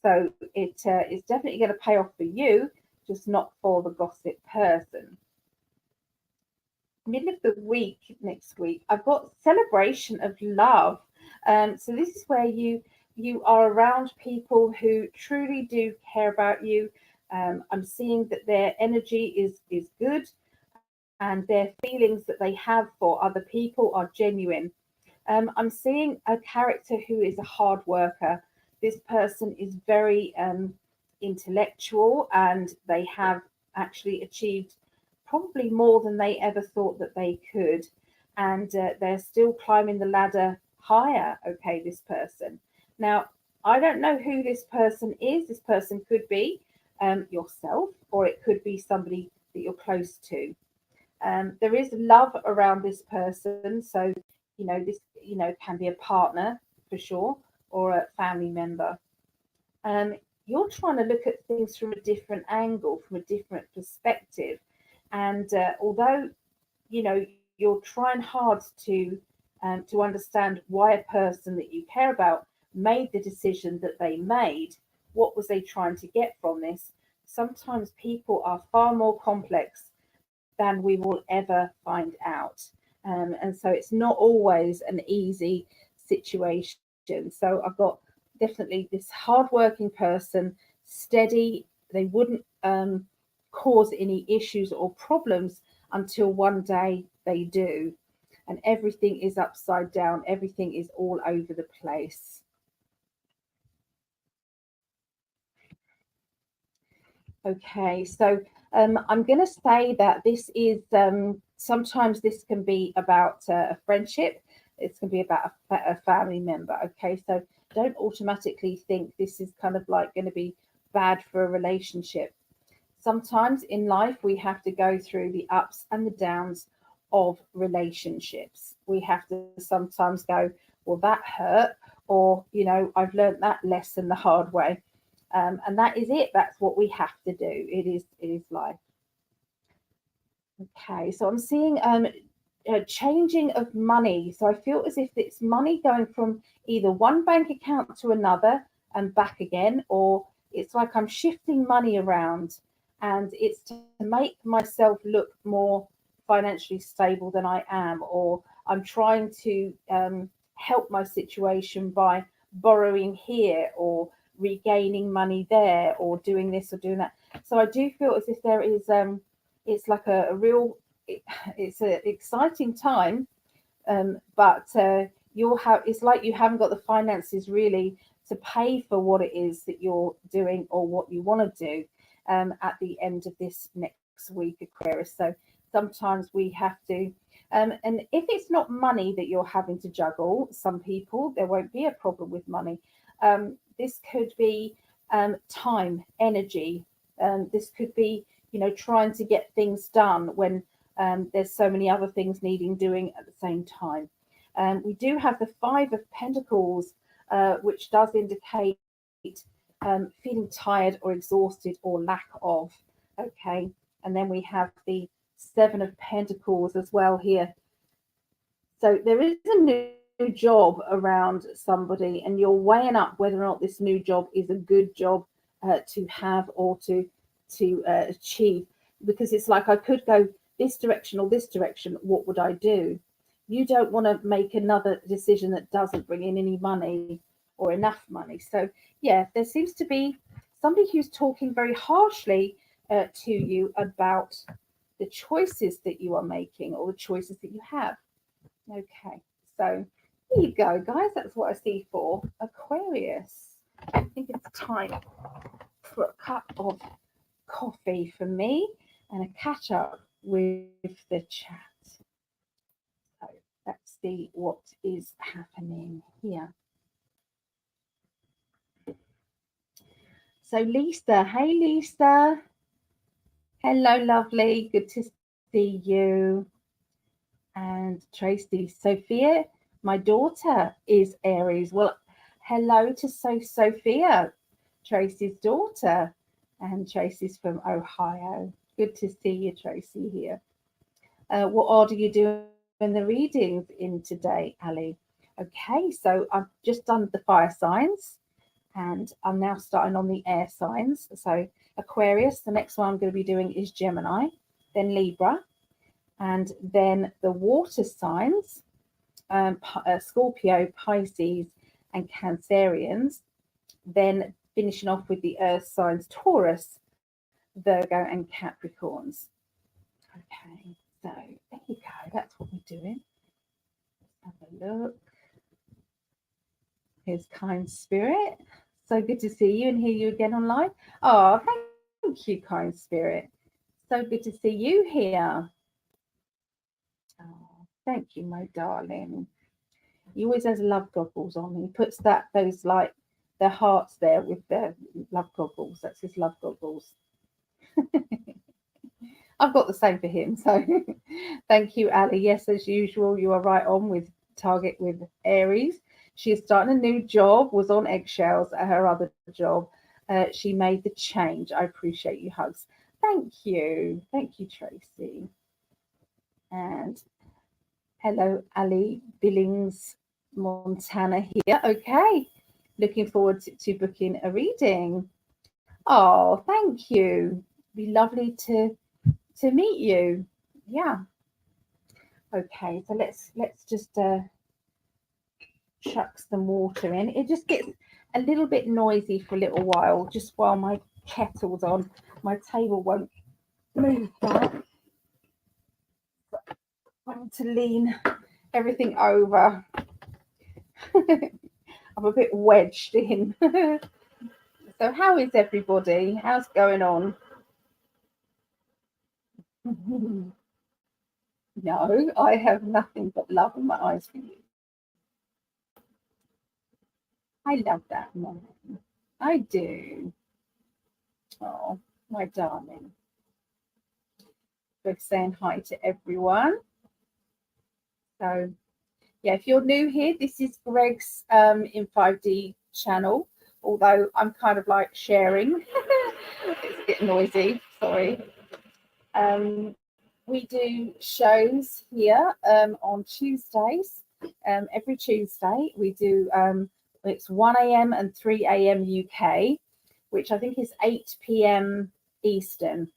So it is definitely going to pay off for you, just not for the gossip person. Middle of the week, next week, I've got celebration of love. So this is where you are around people who truly do care about you. I'm seeing that their energy is good, and their feelings that they have for other people are genuine. I'm seeing a character who is a hard worker. This person is very intellectual, and they have actually achieved probably more than they ever thought that they could. And they're still climbing the ladder higher. Okay, this person. Now, I don't know who this person is. This person could be yourself, or it could be somebody that you're close to. There is love around this person. So, this, can be a partner for sure, or a family member. Um, you're trying to look at things from a different angle, from a different perspective. And although, you're trying hard to understand why a person that you care about made the decision that they made, what was they trying to get from this? Sometimes people are far more complex than we will ever find out. And so it's not always an easy situation. So I've got definitely this hardworking person, steady. They wouldn't cause any issues or problems until one day they do. And everything is upside down, everything is all over the place. Okay, so I'm going to say that this is sometimes this can be about a friendship, it's going to be about a family member. Okay, so don't automatically think this is kind of like going to be bad for a relationship. Sometimes in life, we have to go through the ups and the downs of relationships. We have to sometimes go, well, that hurt, or, I've learned that lesson the hard way. And that is it. That's what we have to do. It is life. Okay, so I'm seeing changing of money. So I feel as if it's money going from either one bank account to another and back again, or it's like I'm shifting money around, and it's to make myself look more financially stable than I am, or I'm trying to help my situation by borrowing here or regaining money there or doing this or doing that. So I do feel as if there is it's like a real it's an exciting time, but you'll have it's like you haven't got the finances really to pay for what it is that you're doing or what you want to do at the end of this next week, Aquarius. So sometimes we have to, and if it's not money that you're having to juggle, some people there won't be a problem with money. This could be time, energy. This could be, you know, trying to get things done when there's so many other things needing doing at the same time. We do have the Five of Pentacles, which does indicate feeling tired or exhausted or lack of. Okay, and then we have the Seven of Pentacles as well here. So there is a new job around somebody, and you're weighing up whether or not this new job is a good job to have or to achieve, because it's like I could go this direction or this direction. What would I do? You don't want to make another decision that doesn't bring in any money or enough money. So yeah, there seems to be somebody who's talking very harshly to you about the choices that you are making or the choices that you have. Okay, so here you go, guys. That's what I see for Aquarius. I think it's time for a cup of coffee for me and a catch up with the chat. So let's see what is happening here. So Lisa, hey Lisa. Hello, lovely. Good to see you. And Tracy, Sophia, my daughter is Aries. Well, hello to Sophia, Tracy's daughter. And Tracy's from Ohio. Good to see you, Tracy, here. What order are you doing the readings in today, Ali? Okay, so I've just done the fire signs and I'm now starting on the air signs. So Aquarius, the next one I'm going to be doing is Gemini, then Libra, and then the water signs, Scorpio, Pisces, and Cancerians. Then finishing off with the earth signs, Taurus, Virgo, and Capricorns. Okay, so there you go. That's what we're doing. Let's have a look. Here's Kind Spirit. So good to see you and hear you again online. Oh, thank you, Kind Spirit. So good to see you here. Oh, thank you, my darling. He always has love goggles on. He puts those like the hearts there with the love goggles. That's his love goggles. I've got the same for him. So thank you, Ali. Yes, as usual, you are right on with target with Aries. She is starting a new job, was on eggshells at her other job. She made the change. I appreciate you, hugs. Thank you. Thank you, Tracy. And hello, Ali Billings, Montana here. Okay. Looking forward to booking a reading. Oh, thank you. Be lovely to meet you. Yeah. Okay, so let's just chuck some water in. It just gets a little bit noisy for a little while, just while my kettle's on. My table won't move back. I want to lean everything over. I'm a bit wedged in. So how is everybody? How's going on? No, I have nothing but love in my eyes for you. I love that, Mom. I do. Oh, my darling. Both saying hi to everyone. So, yeah, if you're new here, this is Greg's in 5D channel although I'm kind of like sharing. It's a bit noisy, sorry. We do shows here on Tuesdays. Every Tuesday we do, it's 1 a.m. and 3 a.m. UK, which I think is 8 p.m. Eastern.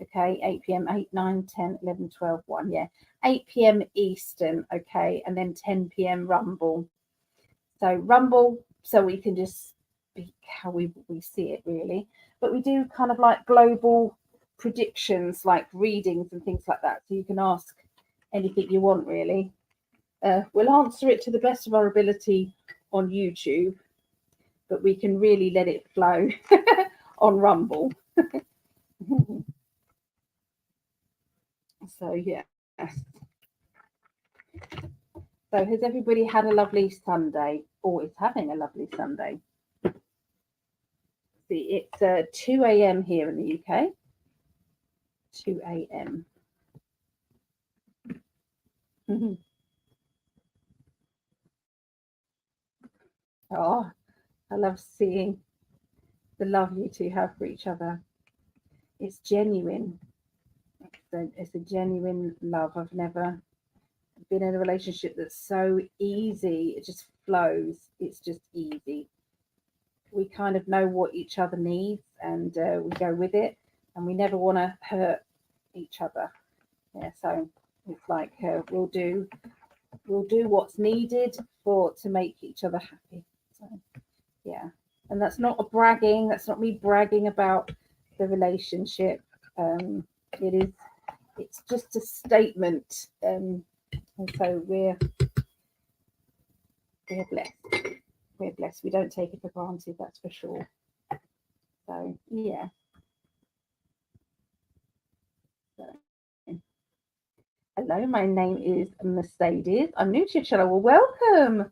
Okay, 8 p.m., 8, 9, 10, 11, 12, 1. Yeah, 8 p.m. Eastern. Okay, and then 10 p.m. Rumble. So Rumble, so we can just speak how we see it, really. But we do kind of like global predictions, like readings and things like that. So you can ask anything you want, really. We'll answer it to the best of our ability on YouTube, but we can really let it flow on Rumble. So yeah. So has everybody had a lovely Sunday, or is having a lovely Sunday? See, it's 2 a.m. here in the UK. 2 a.m. Oh, I love seeing the love you two have for each other. It's genuine. It's a genuine love. I've never been in a relationship that's so easy. It just flows. It's just easy. We kind of know what each other needs, and we go with it, and we never want to hurt each other. Yeah, so it's like we'll do what's needed to make each other happy. So yeah, and that's not a bragging. That's not me bragging about the relationship. It's just a statement. And so we're blessed. We're blessed. We don't take it for granted, that's for sure. So yeah. So, hello, my name is Mercedes. I'm new to your channel. Well, welcome.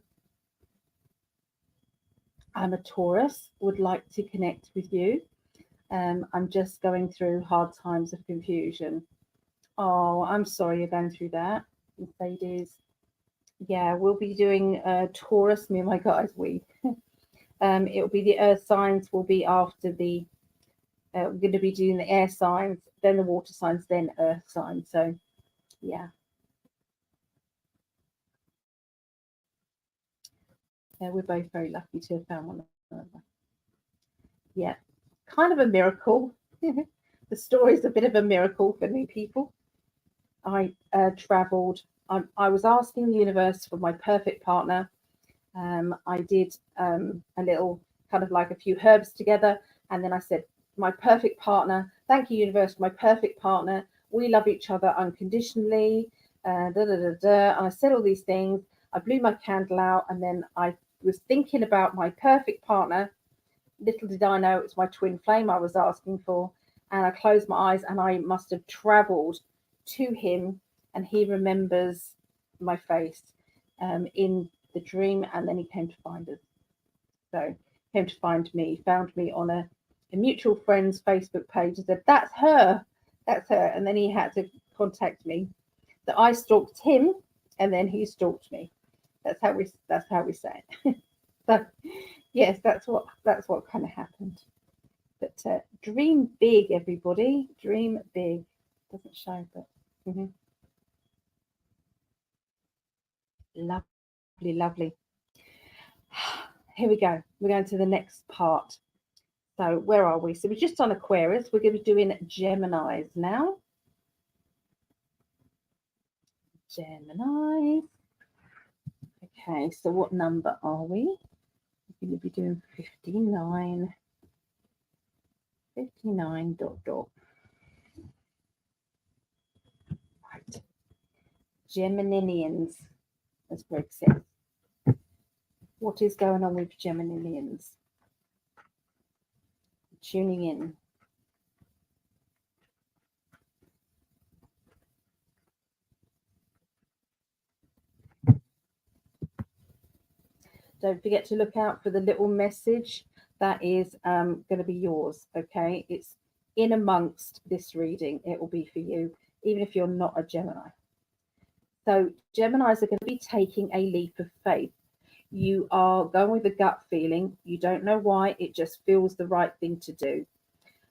I'm a Taurus. Would like to connect with you. I'm just going through hard times of confusion. Oh, I'm sorry you're going through that, Mercedes. Yeah, we'll be doing Taurus, me and my guys, it'll be the earth signs will be after the we're going to be doing the air signs, then the water signs, then earth signs. So yeah. Yeah, we're both very lucky to have found one another. Yeah, kind of a miracle. The story is a bit of a miracle for new people. I traveled. I was asking the universe for my perfect partner. I did a little kind of like a few herbs together, and then I said, my perfect partner. Thank you, universe, my perfect partner. We love each other unconditionally. And I said all these things. I blew my candle out, and then I was thinking about my perfect partner. Little did I know it was my twin flame I was asking for. And I closed my eyes, and I must have traveled to him, and he remembers my face in the dream, and then he came to find us. So he came to find me, found me on a mutual friend's Facebook page, and said, that's her, and then he had to contact me. That I stalked him, and then he stalked me. That's how we say it. So yes, that's what kind of happened. But dream big, everybody. Dream big. Doesn't show, but lovely, lovely. Here we go. We're going to the next part. So where are we? So we're just on Aquarius. We're going to be doing Geminis now. Gemini. Okay, so what number are we? We're going to be doing 59. 59 dot dot. Right. Geminians, as Greg said. What is going on with Geminians? Tuning in. Don't forget to look out for the little message that is going to be yours. Okay, it's in amongst this reading. It will be for you, even if you're not a Gemini. So Geminis are going to be taking a leap of faith. You are going with a gut feeling. You don't know why. It just feels the right thing to do.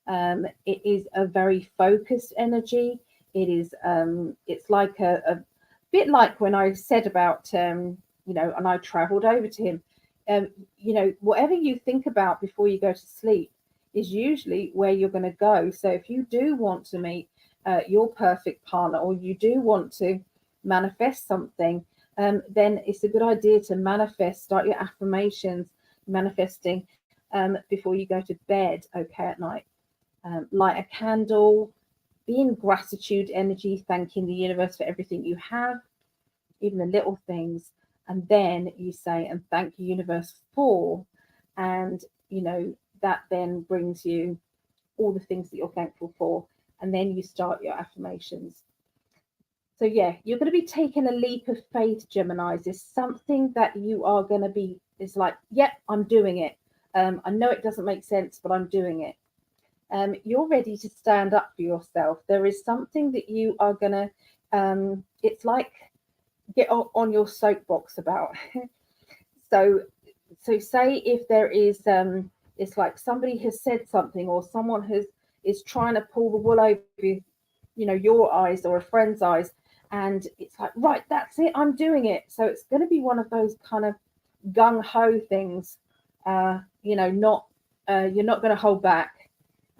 It is a very focused energy. It's like a bit like when I said about, and I traveled over to him. Whatever you think about before you go to sleep is usually where you're going to go. So if you do want to meet your perfect partner, or you do want to manifest something, then it's a good idea to manifest, start your affirmations, manifesting before you go to bed, okay, at night. Light a candle, be in gratitude energy, thanking the universe for everything you have, even the little things. And then you say, and thank the universe for, and that then brings you all the things that you're thankful for. And then you start your affirmations. So yeah, you're going to be taking a leap of faith, Geminis. There's something that you are going to be, it's like, yep, I'm doing it. I know it doesn't make sense, but I'm doing it. You're ready to stand up for yourself. There is something that you are going to, it's like get on your soapbox about. so say if there is, it's like somebody has said something, or someone is trying to pull the wool over your eyes or a friend's eyes, and it's like, right, that's it, I'm doing it. So it's going to be one of those kind of gung-ho things, not you're not going to hold back.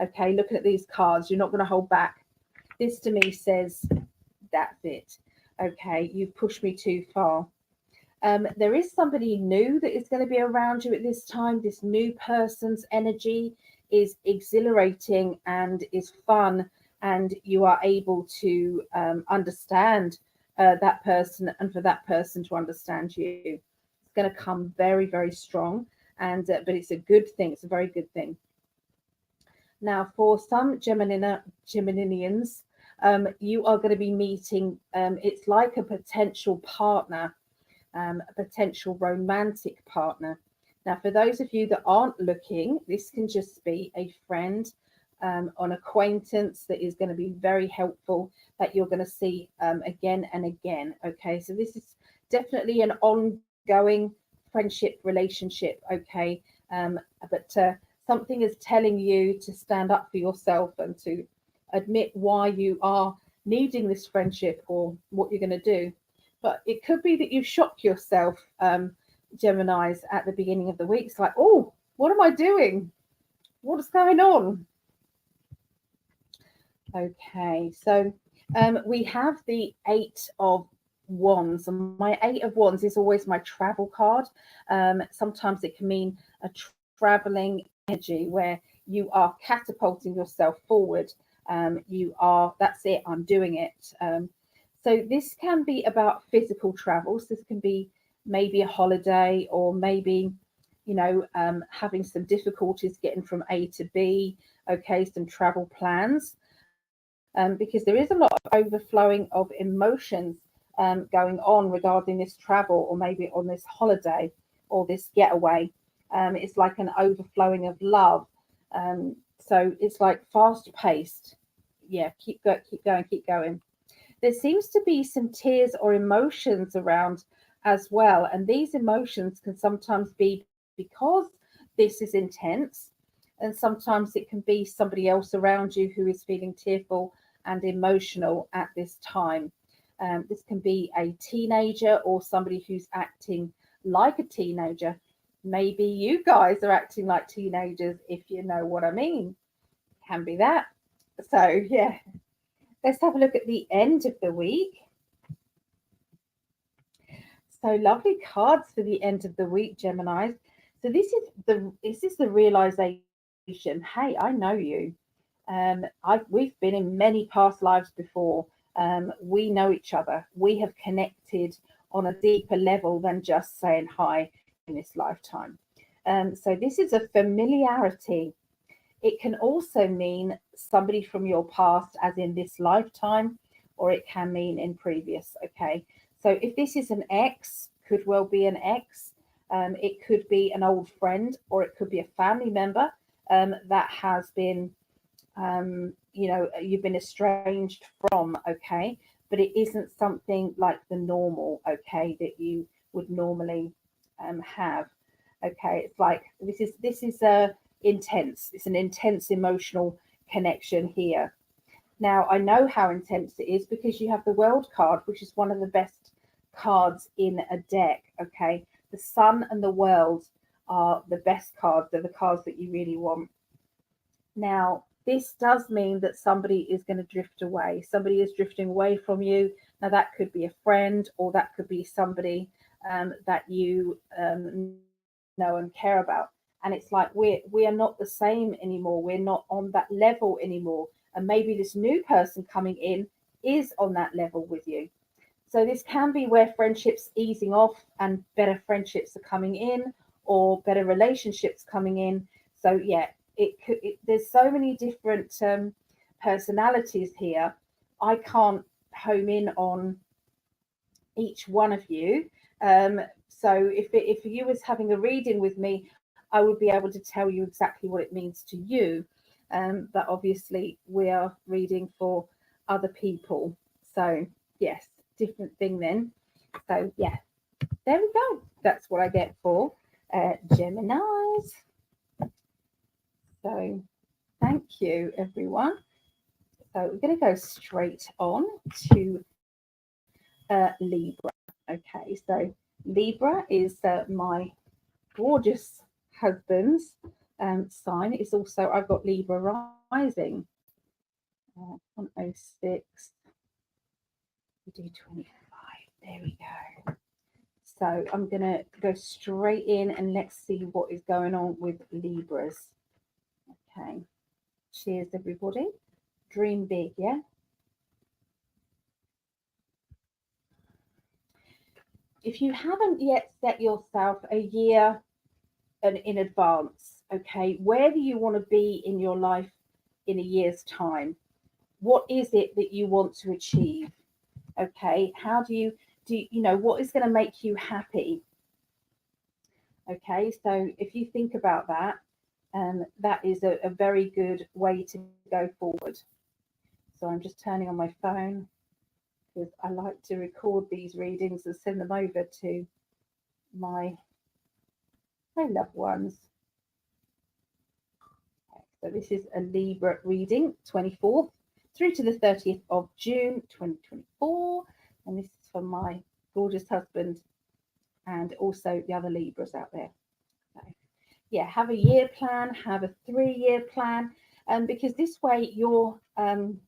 Okay, looking at these cards, you're not going to hold back. This to me says, that's it. Okay, you've pushed me too far. There is somebody new that is going to be around you at this time. This new person's energy is exhilarating and is fun, and you are able to understand that person, and for that person to understand you. It's going to come very, very strong, and but it's a good thing. It's a very good thing. Now, for some Geminians, you are going to be meeting, it's like a potential partner, a potential romantic partner. Now, for those of you that aren't looking, this can just be a friend, an acquaintance that is going to be very helpful, that you're going to see again and again. Okay, so this is definitely an ongoing friendship relationship. Okay, but something is telling you to stand up for yourself and to admit why you are needing this friendship or what you're going to do. But it could be that you shock yourself, Geminis, at the beginning of the week. It's like, oh, what am I doing? What's going on? Okay, so we have the Eight of Wands, and my Eight of Wands is always my travel card. Sometimes it can mean a traveling energy where you are catapulting yourself forward. That's it, I'm doing it. So this can be about physical travels. This can be maybe a holiday, or maybe, having some difficulties getting from A to B. Okay, some travel plans. Because there is a lot of overflowing of emotions going on regarding this travel, or maybe on this holiday or this getaway. It's like an overflowing of love. So it's like fast paced. Yeah, keep going, keep going. There seems to be some tears or emotions around as well. And these emotions can sometimes be because this is intense. And sometimes it can be somebody else around you who is feeling tearful and emotional at this time. This can be a teenager or somebody who's acting like a teenager. Maybe you guys are acting like teenagers, if you know what I mean. Can be that. So, yeah, let's have a look at the end of the week. So lovely cards for the end of the week, Gemini. So this is the realization. Hey, I know you. We've been in many past lives before. We know each other. We have connected on a deeper level than just saying hi in this lifetime. So this is a familiarity. It can also mean somebody from your past, as in this lifetime, or it can mean in previous. Okay. So if this is an ex, could well be an ex. It could be an old friend, or it could be a family member that has been, you've been estranged from. Okay. But it isn't something like the normal, okay, that you would normally have. Okay, it's like this is a intense. It's an intense emotional connection here. Now I know how intense it is because you have the World card, which is one of the best cards in a deck. Okay, the Sun and the World are the best cards. They're the cards that you really want. Now, this does mean that somebody is going to drift away. Somebody is drifting away from you. Now, that could be a friend, or that could be somebody that you know and care about. And it's like we are not the same anymore. We're not on that level anymore. And maybe this new person coming in is on that level with you. So this can be where friendships easing off and better friendships are coming in, or better relationships coming in. So yeah, there's so many different personalities here. I can't home in on each one of you. So if you was having a reading with me, I would be able to tell you exactly what it means to you. But obviously we are reading for other people. So yes, different thing then. So yeah, there we go. That's what I get for Geminis. So thank you, everyone. So we're going to go straight on to Libra. Okay, so Libra is my gorgeous husband's sign. It's also, I've got Libra rising. 106, we do 25. There we go. So I'm going to go straight in and let's see what is going on with Libras. Okay. Cheers, everybody. Dream big, yeah? If you haven't yet set yourself a year in advance, okay, where do you want to be in your life in a year's time? What is it that you want to achieve? Okay, how do you know what is going to make you happy? Okay, so if you think about that, that is a very good way to go forward. So I'm just turning on my phone because I like to record these readings and send them over to my loved ones. Okay, so this is a Libra reading, 24th through to the 30th of June 2024. And this is for my gorgeous husband and also the other Libras out there. So, yeah, have a year plan, have a 3-year plan, because this way your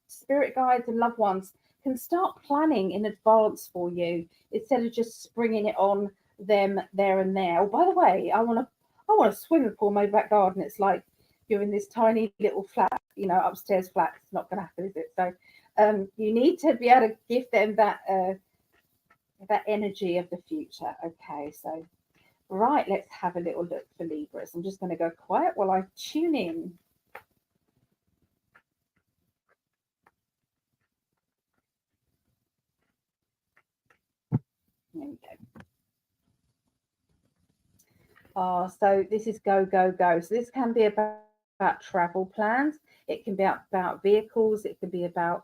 spirit guides and loved ones can start planning in advance for you instead of just springing it on them there and there. Oh, by the way, I want a swimming pool in my back garden. It's like you're in this tiny little flat, upstairs flat. It's not going to happen, is it? So you need to be able to give them that energy of the future. Okay, so right, let's have a little look for Libras. I'm just going to go quiet while I tune in. There we go. So this is go, go, go. So this can be about travel plans. It can be about vehicles. It can be about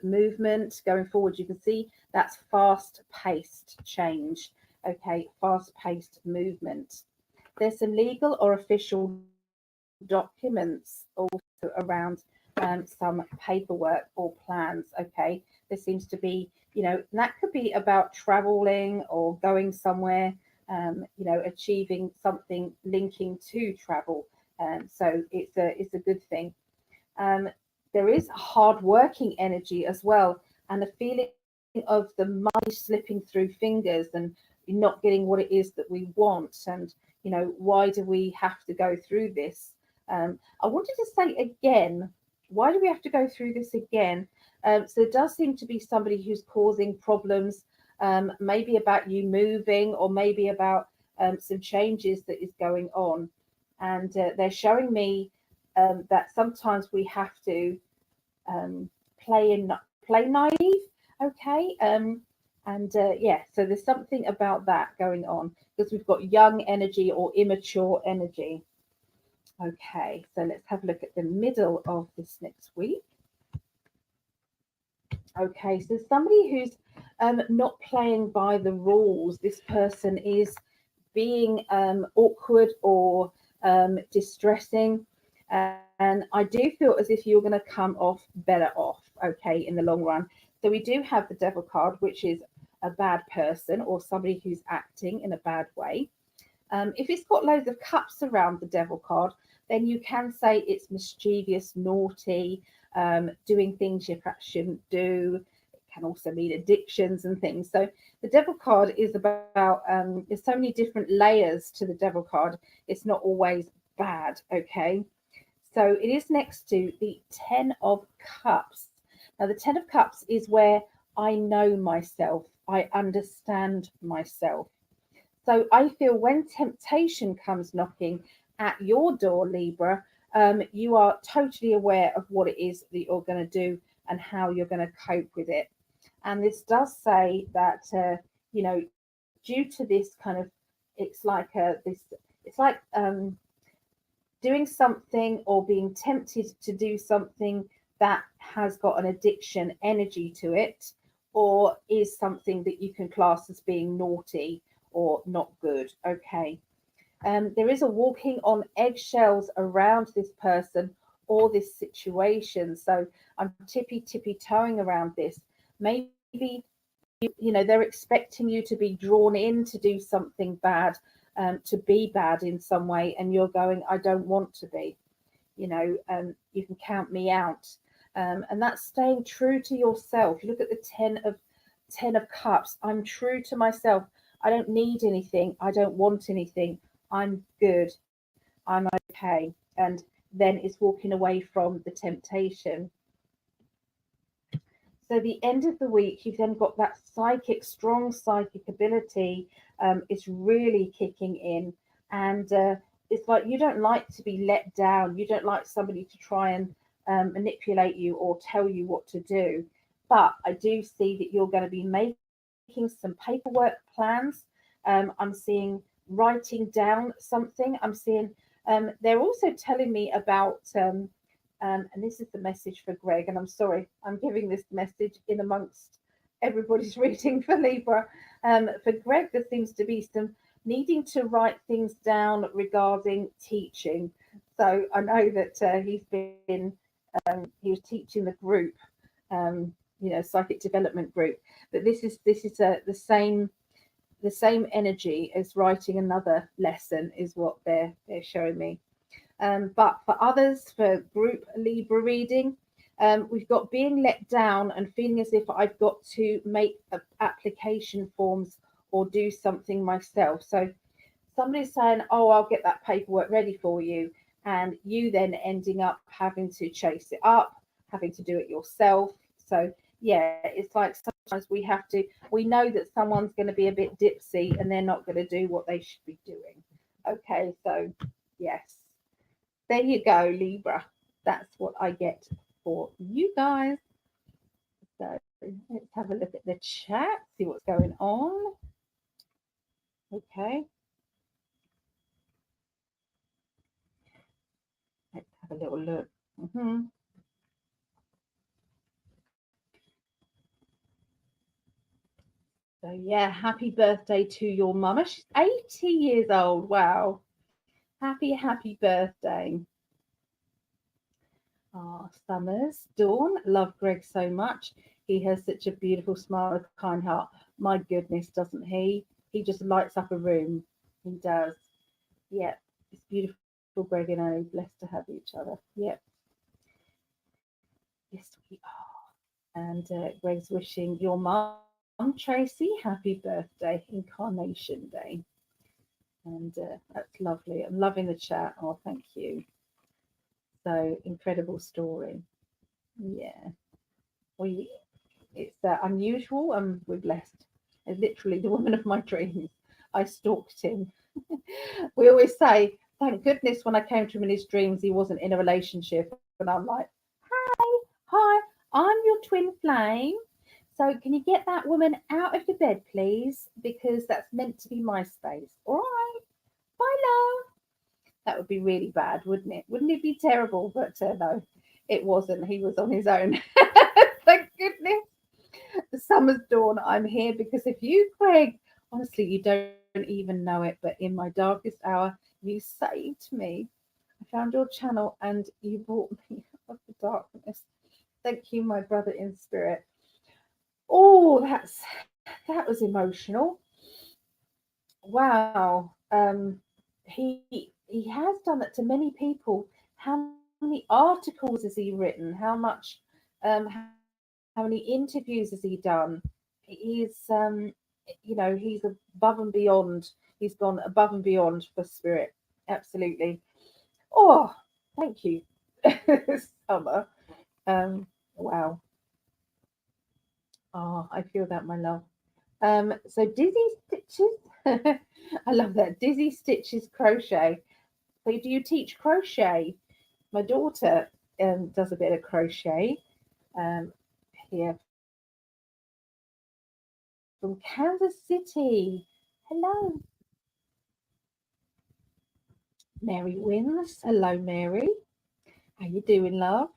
movement going forward. You can see that's fast-paced change. Okay, fast-paced movement. There's some legal or official documents also around some paperwork or plans. Okay, there seems to be, that could be about traveling or going somewhere, achieving something linking to travel. So it's a good thing. There is hard working energy as well, and a feeling of the money slipping through fingers and not getting what it is that we want. And why do we have to go through this? I wanted to say again, why do we have to go through this again? So there does seem to be somebody who's causing problems, maybe about you moving, or maybe about some changes that is going on. And they're showing me that sometimes we have to play naive. Okay. Yeah, so there's something about that going on because we've got young energy or immature energy. Okay, so let's have a look at the middle of this next week. Okay, so somebody who's not playing by the rules. This person is being awkward or distressing. And I do feel as if you're going to come off better off, okay, in the long run. So we do have the Devil card, which is a bad person or somebody who's acting in a bad way. If it's got loads of cups around the Devil card, then you can say it's mischievous, naughty, doing things you perhaps shouldn't do. It can also mean addictions and things. So the Devil card is about, there's so many different layers to the Devil card. It's not always bad, okay? So it is next to the 10 of Cups. Now, the 10 of Cups is where I know myself, I understand myself. So I feel when temptation comes knocking at your door, Libra, you are totally aware of what it is that you're going to do and how you're going to cope with it. And this does say that, due to this kind of, it's like doing something or being tempted to do something that has got an addiction energy to it, or is something that you can class as being naughty or not good. Okay. There is a walking on eggshells around this person or this situation. So I'm tippy toeing around this. Maybe they're expecting you to be drawn in to do something bad, to be bad in some way, and you're going, I don't want to be. You can count me out. And that's staying true to yourself. You look at the 10 of Cups. I'm true to myself. I don't need anything. I don't want anything. I'm good. I'm okay. And then it's walking away from the temptation. So the end of the week, you've then got that strong psychic ability. It's really kicking in. And it's like you don't like to be let down. You don't like somebody to try and manipulate you or tell you what to do. But I do see that you're going to be making some paperwork plans. I'm seeing writing down something. I'm seeing they're also telling me about and this is the message for Greg, and I'm sorry, I'm giving this message in amongst everybody's reading for Libra. For Greg, there seems to be some needing to write things down regarding teaching. So I know that he was teaching the group, psychic development group, but this is the same energy as writing another lesson is what they're showing me. But for others, for group Libra reading, we've got being let down and feeling as if I've got to make application forms or do something myself. So somebody's saying, oh, I'll get that paperwork ready for you. And you then ending up having to chase it up, having to do it yourself. So yeah, it's like sometimes we know that someone's going to be a bit dipsy and they're not going to do what they should be doing. Okay, so yes. There you go, Libra. That's what I get for you guys. So let's have a look at the chat, see what's going on. Okay. Let's have a little look. So yeah, happy birthday to your mama. She's 80 years old. Wow. Happy birthday. Summers, Dawn, love Greg so much. He has such a beautiful smile, a kind heart. My goodness, doesn't he? He just lights up a room. He does. Yep. It's beautiful, Greg and I. Blessed to have each other. Yep. Yes, we are. And Greg's wishing your mum, Tracy, happy birthday, Incarnation Day. And that's lovely. I'm loving the chat. Oh, thank you. So incredible story. Yeah. It's unusual and we're blessed. It's literally the woman of my dreams. I stalked him. We always say, thank goodness when I came to him in his dreams, he wasn't in a relationship. And I'm like, hi, I'm your twin flame. So can you get that woman out of your bed, please? Because that's meant to be my space. All right. Bye, love. That would be really bad, wouldn't it? Wouldn't it be terrible? But no, it wasn't. He was on his own. Thank goodness. The summer's dawn. I'm here because of you, Greg. Honestly, you don't even know it, but in my darkest hour, you saved me. I found your channel and you brought me out of the darkness. Thank you, my brother in spirit. Oh, that was emotional. Wow. He has done that to many people. How many articles has he written? How many interviews has he done? He's he's above and beyond. He's gone above and beyond for spirit. Absolutely. Oh, thank you, Summer. Wow. Oh, I feel that, my love. So Dizzy Stitches. I love that. Dizzy Stitches crochet. So do you teach crochet? My daughter does a bit of crochet here from Kansas City. Hello, Mary Wins. Hello, Mary. How you doing, love?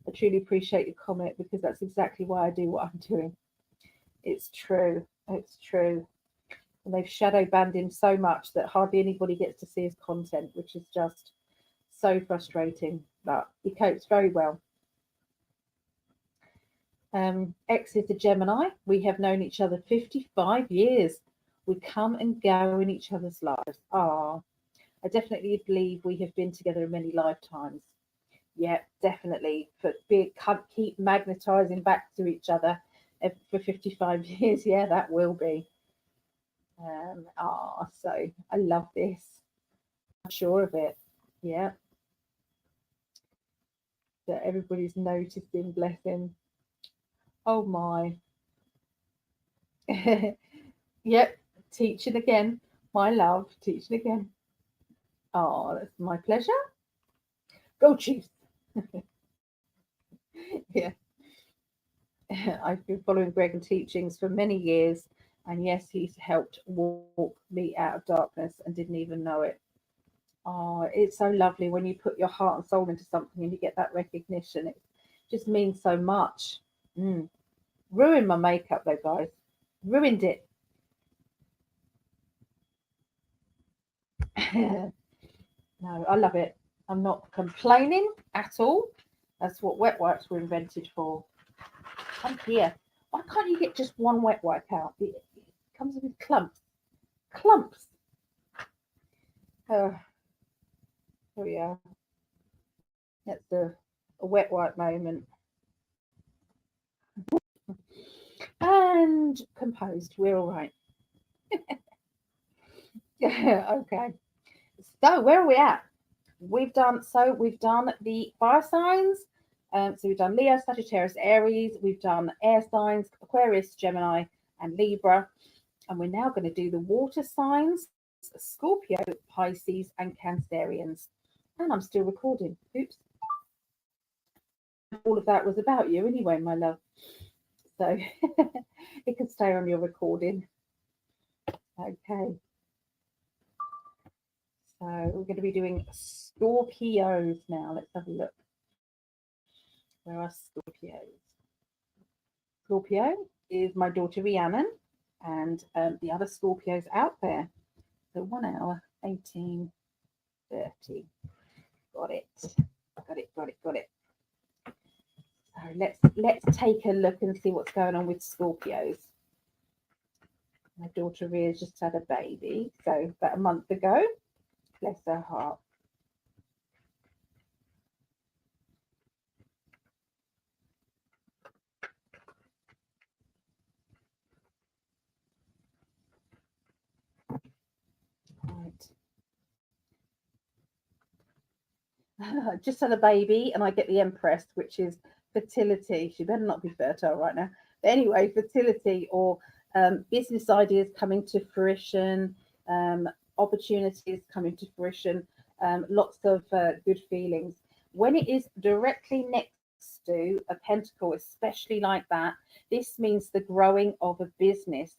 I truly appreciate your comment because that's exactly why I do what I'm doing. It's true. It's true. And they've shadow banned him so much that hardly anybody gets to see his content, which is just so frustrating. But he copes very well. X is a Gemini. We have known each other 55 years. We come and go in each other's lives. I definitely believe we have been together in many lifetimes. Yeah, definitely. But keep magnetizing back to each other for 55 years. Yeah, that will be. So I love this. I'm sure of it. Yeah. That everybody's noticing, blessing. Oh my. Yep, teaching again. My love, teaching again. Oh, that's my pleasure. Go Chiefs. Yeah. I've been following Greg and teachings for many years. And yes, he's helped walk me out of darkness and didn't even know it. Oh, it's so lovely when you put your heart and soul into something and you get that recognition. It just means so much. Mm. Ruined my makeup though, guys. Ruined it. No, I love it. I'm not complaining at all. That's what wet wipes were invented for. Come here. Why can't you get just one wet wipe out? It comes with clumps. Clumps. Oh, here we are. That's a wet wipe moment. And composed. We're all right. Okay. So where are we at? We've done the fire signs. So we've done Leo, Sagittarius, Aries. We've done air signs, Aquarius, Gemini, and Libra. And we're now going to do the water signs, Scorpio, Pisces, and Cancerians. And I'm still recording. Oops. All of that was about you anyway, my love. So it can stay on your recording. Okay. So we're going to be doing Scorpios now. Let's have a look. Where are Scorpios? Scorpio is my daughter Rhiannon and the other Scorpios out there. So 1 hour, 18:30. Got it. Got it. So let's take a look and see what's going on with Scorpios. My daughter Rhia's just had a baby, so about a month ago. Bless her heart. Right. Just had a baby, and I get the Empress, which is fertility. She better not be fertile right now. But anyway, fertility or business ideas coming to fruition, opportunities coming to fruition, lots of good feelings. When it is directly next to a pentacle, especially like that, this means the growing of a business,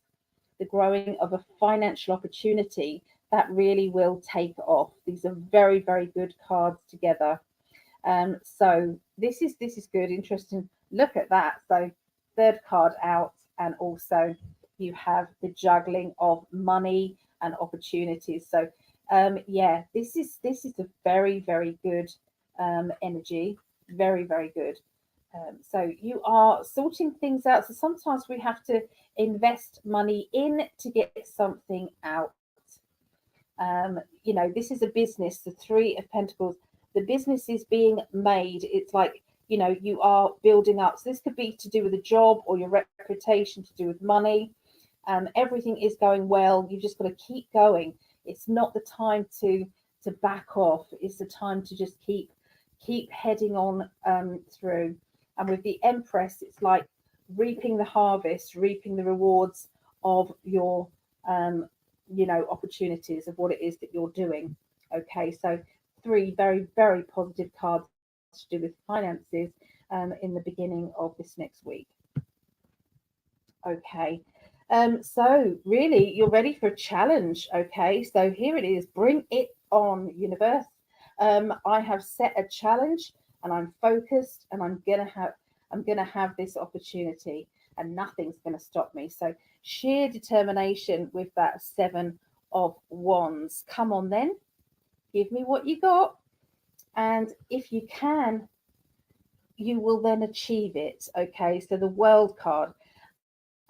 the growing of a financial opportunity that really will take off. These are very, very good cards together. So this is good, interesting. Look at that. So third card out, and also you have the juggling of money and opportunities. So yeah, this is a very good energy, very good. So you are sorting things out. So sometimes we have to invest money in to get something out. This is a business, the Three of Pentacles. The business is being made. It's like, you are building up. So this could be to do with a job or your reputation, to do with money. Everything is going well. You've just got to keep going. It's not the time to back off. It's the time to just keep heading on through. And with the Empress, it's like reaping the harvest, reaping the rewards of your opportunities of what it is that you're doing. Okay, so three very positive cards to do with finances in the beginning of this next week. Okay, so really you're ready for a challenge. Okay, so here it is. Bring it on, universe. I have set a challenge and I'm focused, and I'm gonna have this opportunity, and nothing's gonna stop me. So sheer determination with that Seven of Wands. Come on then, give me what you got, and if you can, you will then achieve it. Okay, so the World card,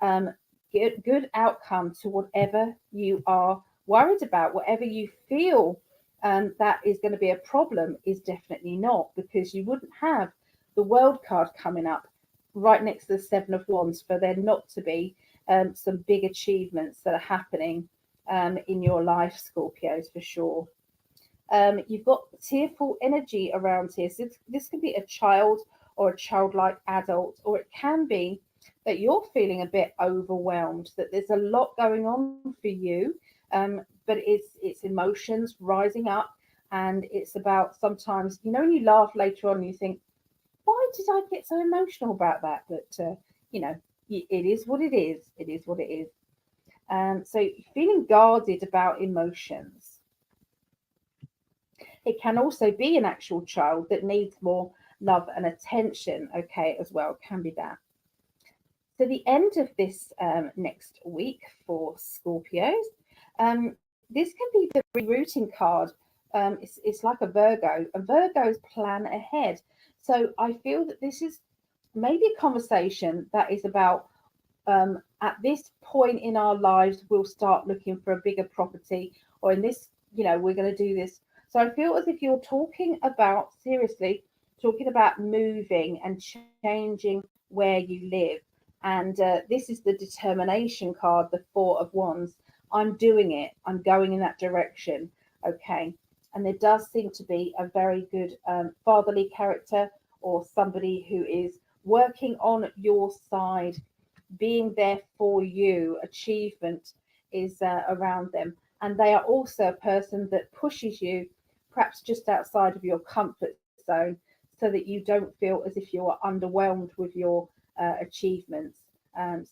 good outcome to whatever you are worried about, whatever you feel that is going to be a problem is definitely not, because you wouldn't have the World card coming up right next to the Seven of Wands for there not to be some big achievements that are happening in your life, Scorpios, for sure. You've got tearful energy around here. So this can be a child or a childlike adult, or it can be that you're feeling a bit overwhelmed, that there's a lot going on for you, but it's emotions rising up, and it's about sometimes, when you laugh later on, you think, why did I get so emotional about that? But it is what it is. It is what it is. So feeling guarded about emotions. It can also be an actual child that needs more love and attention. Okay, as well, can be that. So the end of this next week for Scorpios, this can be the rerouting card. It's like a Virgo, and Virgos plan ahead. So I feel that this is maybe a conversation that is about at this point in our lives, we'll start looking for a bigger property, or in this, we're going to do this. So I feel as if you're talking about, seriously, talking about moving and changing where you live. And this is the determination card, the Four of Wands. I'm doing it. I'm going in that direction. Okay. And there does seem to be a very good fatherly character, or somebody who is working on your side, being there for you. Achievement is around them. And they are also a person that pushes you perhaps just outside of your comfort zone, so that you don't feel as if you're underwhelmed with your achievements.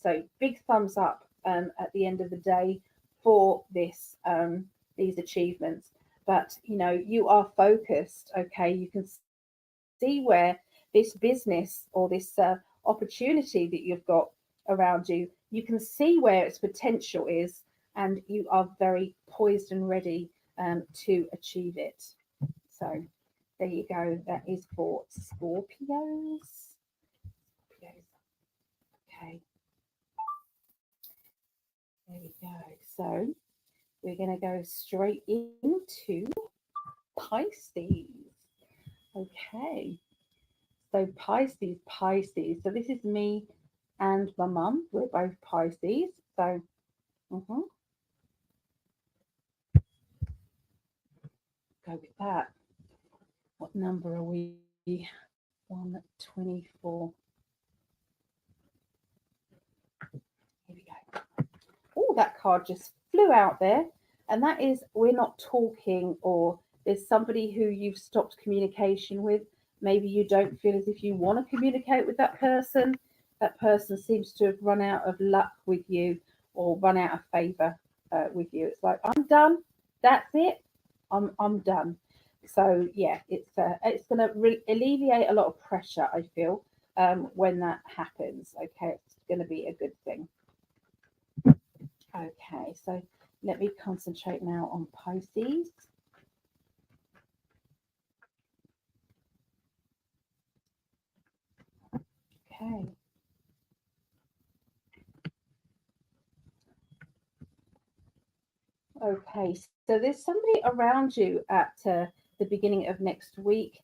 So big thumbs up at the end of the day for these achievements. But you are focused. Okay, you can see where this business or this opportunity that you've got around you, you can see where its potential is, and you are very poised and ready to achieve it. So there you go. That is for Scorpios. Okay, there we go. So we're going to go straight into Pisces. Okay, so Pisces. So this is me and my mum. We're both Pisces. So go with that. What number are we? 124. Here we go. Oh, that card just flew out there. And that is, we're not talking, or there's somebody who you've stopped communication with. Maybe you don't feel as if you want to communicate with that person. That person seems to have run out of luck with you, or run out of favor with you. It's like, I'm done. That's it. I'm done. So yeah, it's going to alleviate a lot of pressure, I feel, when that happens. Okay, it's going to be a good thing. Okay, so let me concentrate now on Pisces. Okay. Okay, so there's somebody around you at the beginning of next week,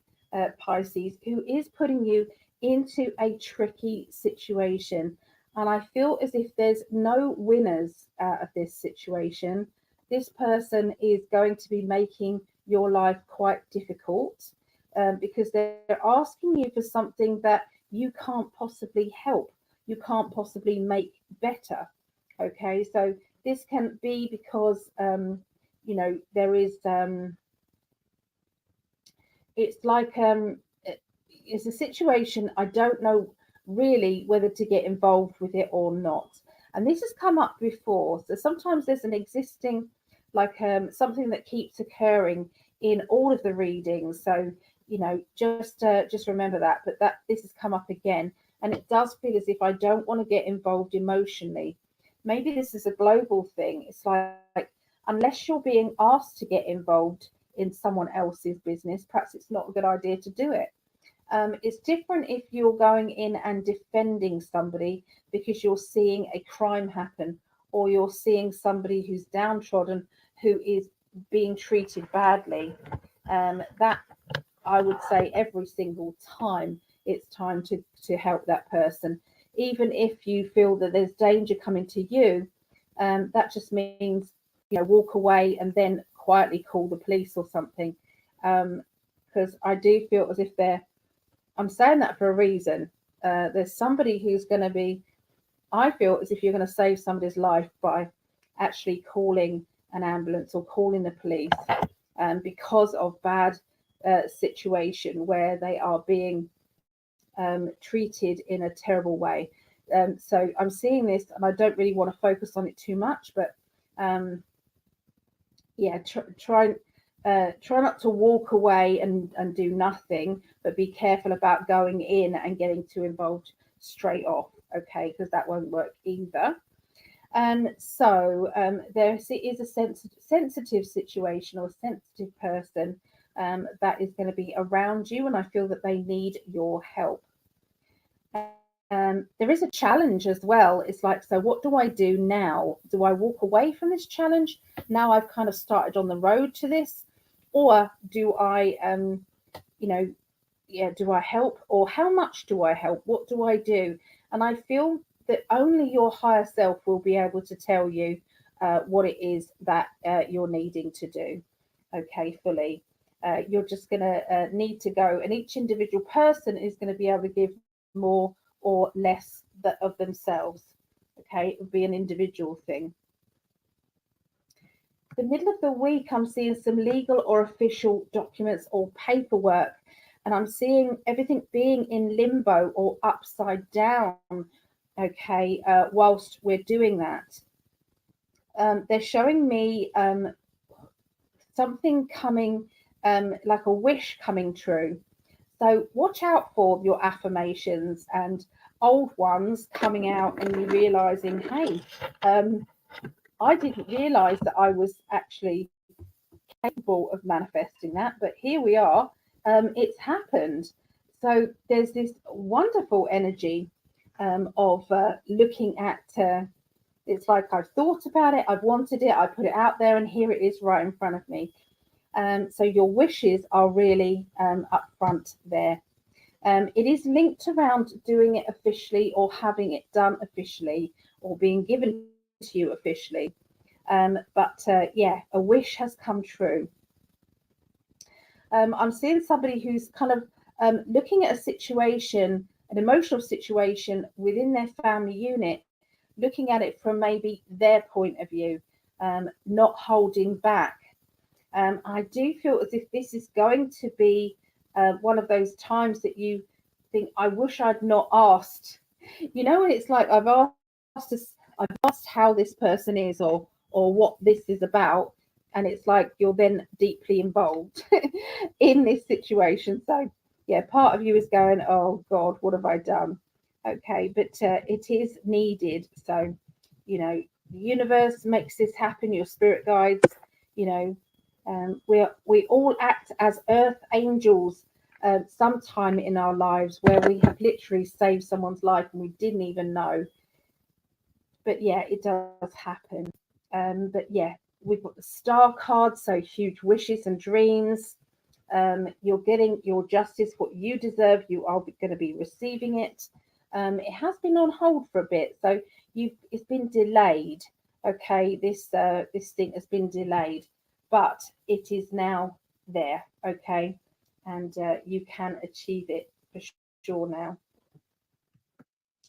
Pisces, who is putting you into a tricky situation. And I feel as if there's no winners out of this situation. This person is going to be making your life quite difficult because they're asking you for something that you can't possibly help, you can't possibly make better. Okay, so this can be because there is it's like it's a situation I don't know really whether to get involved with it or not. And this has come up before. So sometimes there's an existing like something that keeps occurring in all of the readings. So just remember that. But that this has come up again, and it does feel as if I don't want to get involved emotionally. Maybe this is a global thing. It's like unless you're being asked to get involved in someone else's business, perhaps it's not a good idea to do it. It's different if you're going in and defending somebody because you're seeing a crime happen, or you're seeing somebody who's downtrodden who is being treated badly. That I would say every single time it's time to help that person, even if you feel that there's danger coming to you. That just means walk away and then quietly call the police or something. Because I do feel as if I'm saying that for a reason. There's somebody who's going to be, I feel as if you're going to save somebody's life by actually calling an ambulance or calling the police because of bad situation where they are being treated in a terrible way. So I'm seeing this, and I don't really want to focus on it too much, but try not to walk away and do nothing, but be careful about going in and getting too involved straight off, okay, because that won't work either. So there is a sensitive situation or sensitive person that is going to be around you, and I feel that they need your help. There is a challenge as well. It's like, so what do I do now? Do I walk away from this challenge? Now I've kind of started on the road to this, or do I, do I help, or how much do I help? What do I do? And I feel that only your higher self will be able to tell you what it is that you're needing to do. Okay, fully. You're just going to need to go, and each individual person is going to be able to give more or less of themselves. Okay, it would be an individual thing. The middle of the week, I'm seeing some legal or official documents or paperwork, and I'm seeing everything being in limbo or upside down. Okay, whilst we're doing that, they're showing me something coming, like a wish coming true. So watch out for your affirmations and old ones coming out, and you realizing, hey, I didn't realize that I was actually capable of manifesting that, but here we are. It's happened. So there's this wonderful energy of looking at. It's like I've thought about it, I've wanted it, I put it out there, and here it is right in front of me. So your wishes are really up front there. It is linked around doing it officially or having it done officially or being given to you officially. But a wish has come true. I'm seeing somebody who's kind of looking at a situation, an emotional situation within their family unit, looking at it from maybe their point of view, not holding back. I do feel as if this is going to be one of those times that you think, I wish I'd not asked. And it's like I've asked how this person is or what this is about, and it's like you're then deeply involved in this situation. So yeah, part of you is going, oh God, what have I done? Okay, but it is needed. So the universe makes this happen, your spirit guides, you know, we all act as earth angels sometime in our lives where we have literally saved someone's life and we didn't even know. But yeah, it does happen. But yeah, we've got the star card, so huge wishes and dreams. You're getting your justice, what you deserve. You are going to be receiving it. It has been on hold for a bit, so it's been delayed. Okay, this thing has been delayed, but it is now there. Okay, and you can achieve it for sure now.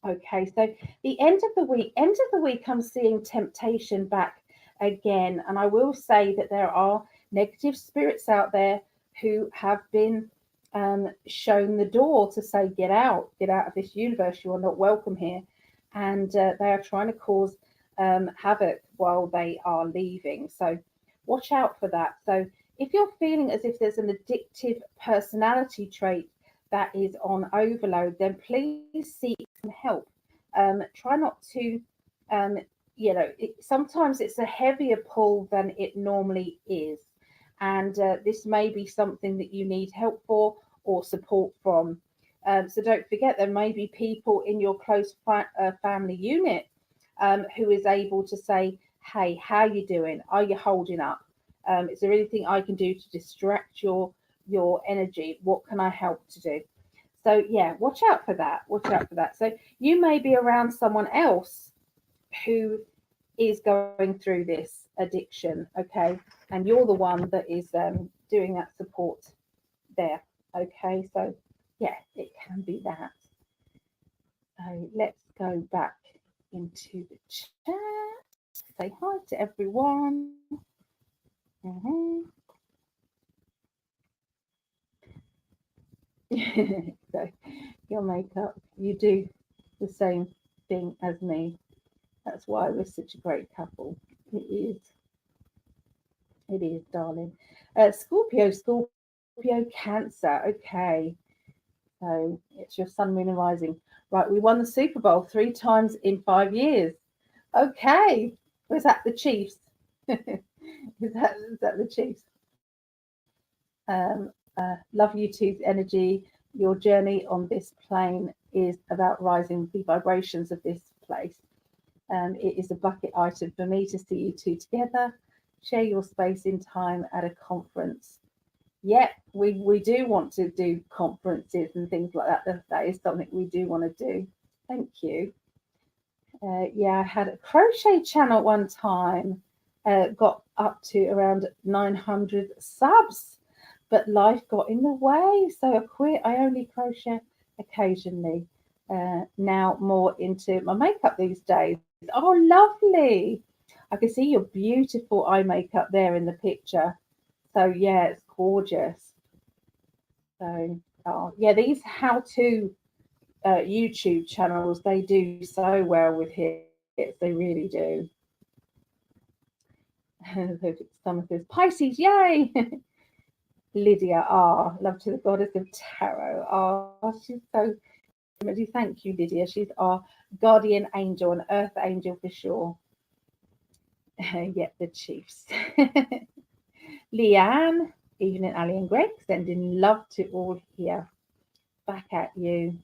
Okay, so end of the week, I'm seeing temptation back again, and I will say that there are negative spirits out there who have been shown the door to say, get out of this universe. You are not welcome here, and they are trying to cause havoc while they are leaving. So watch out for that. So if you're feeling as if there's an addictive personality trait that is on overload, then please seek some help. Try not to, um, sometimes it's a heavier pull than it normally is. And this may be something that you need help for or support from. So don't forget, there may be people in your close family unit who is able to say, hey, how you doing? Are you holding up? Is there anything I can do to distract your energy? What can I help to do? So yeah, watch out for that. Watch out for that. So you may be around someone else who is going through this addiction, okay, and you're the one that is doing that support there, okay. So yeah, it can be that. So let's go back into the chat. Say hi to everyone. Mhm. So your makeup, you do the same thing as me. That's why we're such a great couple. It is. It is, darling. Scorpio, Cancer. Okay. So it's your sun, moon, and rising. Right, we won the Super Bowl 3 times in 5 years. Okay. Was that the Chiefs? Is that the Chiefs? Love you two's energy. Your journey on this plane is about rising the vibrations of this place. It is a bucket item for me to see you two together. Share your space in time at a conference. Yeah, we do want to do conferences and things like that. That is something we do want to do. Thank you. Yeah, I had a crochet channel one time. Got up to around 900 subs, but life got in the way, so I quit. I only crochet occasionally. Now more into my makeup these days. Oh, lovely! I can see your beautiful eye makeup there in the picture. So yeah, it's gorgeous. So oh yeah, these how-to YouTube channels, they do so well with hits. They really do. Someone says Pisces, yay! Lydia, love to the goddess of tarot. She's so. Thank you, Lydia. She's our guardian angel, an earth angel for sure. Yep, the Chiefs. Leanne, evening, Ali and Greg, sending love to all here. Back at you.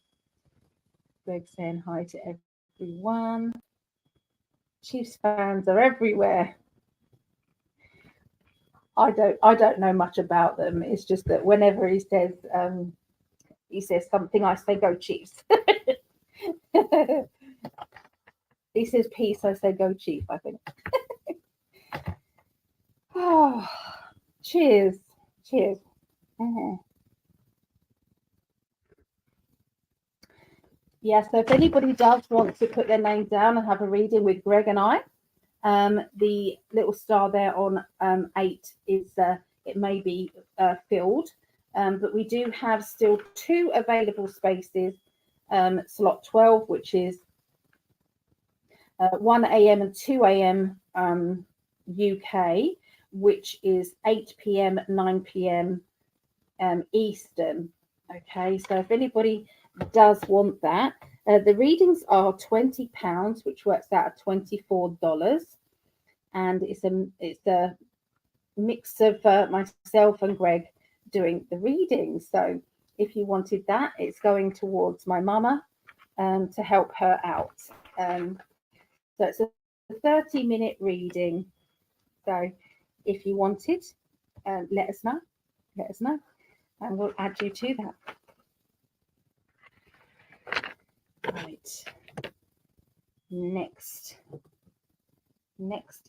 Greg saying hi to everyone. Chiefs fans are everywhere. I don't know much about them. It's just that whenever he says something, I say go Chiefs. He says peace, I say go Chief, I think. Oh, cheers. Cheers. Mhm. Yeah, so if anybody does want to put their name down and have a reading with Greg and I, the little star there on 8 is it may be filled, but we do have still 2 available spaces. Slot 12, which is 1 a.m. and 2 a.m. UK, which is 8 p.m., 9 p.m. Eastern. Okay, so if anybody does want that, The readings are £20, which works out at $24, and it's a mix of myself and Greg doing the readings. So if you wanted that, it's going towards my mama to help her out. So it's a 30-minute reading. So if you wanted, let us know. Let us know, and we'll add you to that. Right. Next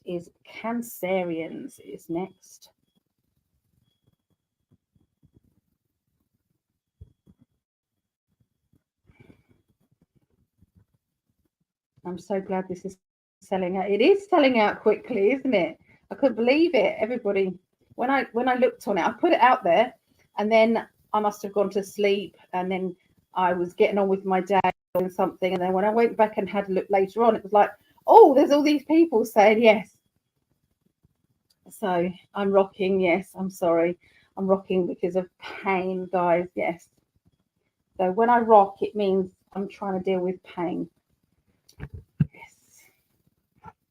is Cancerians. Is next. I'm so glad this is selling out. It is selling out quickly, isn't it? I couldn't believe it. Everybody, when I looked on it, I put it out there, and then I must have gone to sleep, and then I was getting on with my day or something, and then when I went back and had a look later on, it was like, oh, there's all these people saying yes. So I'm rocking. Yes, I'm sorry, I'm rocking because of pain, guys. Yes. So when I rock, it means I'm trying to deal with pain. Yes.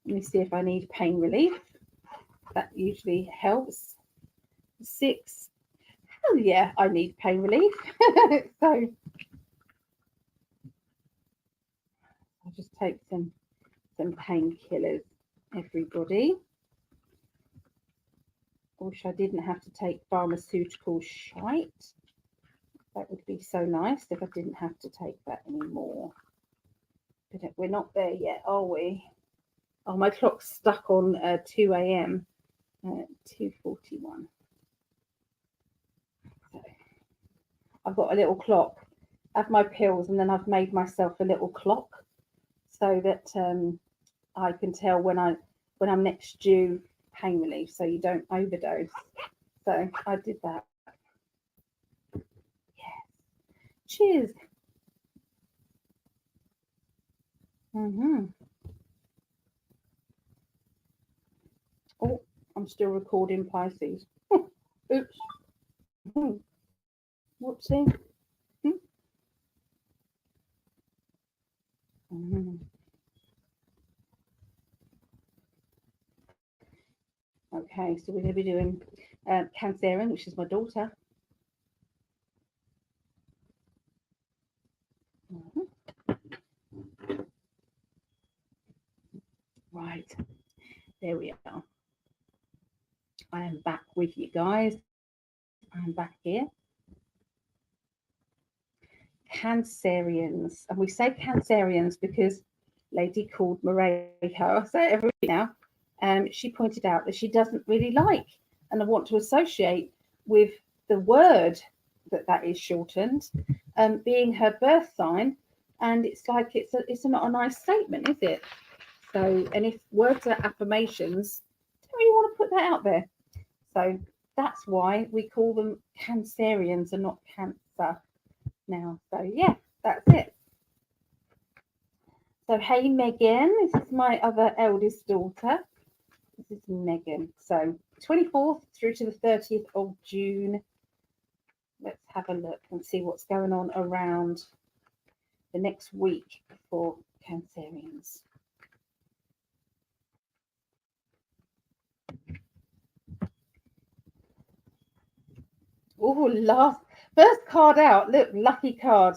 Let me see if I need pain relief. That usually helps. 6. Oh yeah, I need pain relief. So I'll just take some painkillers, everybody. I wish I didn't have to take pharmaceutical shite. That would be so nice if I didn't have to take that anymore. But we're not there yet, are we? Oh, my clock's stuck on 2 a.m. 2:41. So I've got a little clock. I have my pills, and then I've made myself a little clock so that I can tell when I'm next due pain relief, so you don't overdose. So I did that. Yes. Cheers. Oh, I'm still recording Pisces. Oops. Whoopsie. Okay, so we're going to be doing Cancerian, which is my daughter. Right, there we are. I am back with you guys. I'm back here. Cancerians, and we say Cancerians because lady called Mareika, I say it every week now, she pointed out that she doesn't really like and I want to associate with the word that is shortened, being her birth sign, and it's like it's not a nice statement, is it? So, and if words are affirmations, don't really want to put that out there. So that's why we call them Cancerians and not Cancer now. So yeah, that's it. So hey Megan, this is my other eldest daughter. This is Megan. So 24th through to the 30th of June. Let's have a look and see what's going on around the next week for Cancerians. Oh, first card out. Look, lucky card.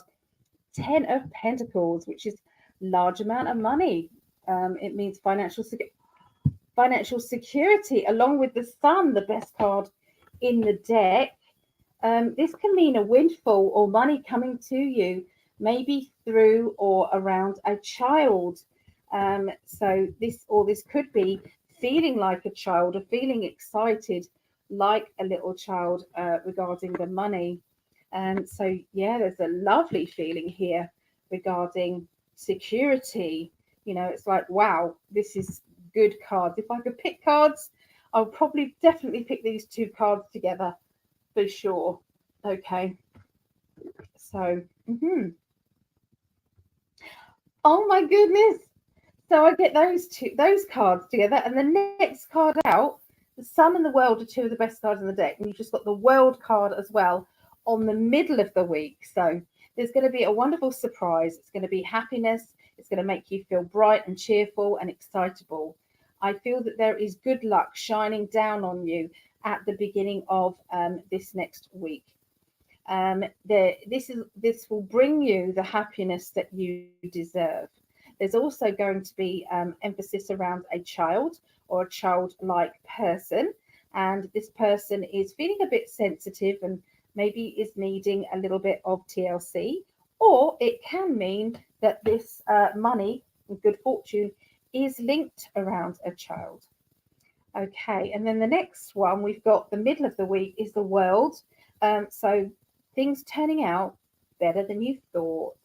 10 of Pentacles, which is large amount of money. It means financial security, along with the Sun, the best card in the deck. This can mean a windfall or money coming to you, maybe through or around a child. So this could be feeling like a child or feeling excited like a little child regarding the money. So yeah, there's a lovely feeling here regarding security. You know, it's like, wow, this is good cards. If I could pick cards, I would probably definitely pick these two cards together for sure. Okay. So, oh my goodness. So I get those cards together, and the next card out, the Sun and the World are two of the best cards in the deck, and you've just got the World card as well on the middle of the week. So there's going to be a wonderful surprise. It's going to be happiness. It's going to make you feel bright and cheerful and excitable. I feel that there is good luck shining down on you at the beginning of this next week. This will bring you the happiness that you deserve. There's also going to be emphasis around a child or a childlike person, and this person is feeling a bit sensitive and maybe is needing a little bit of TLC, or it can mean that this money and good fortune is linked around a child. Okay, and then the next one we've got the middle of the week is the world. So things turning out better than you thought.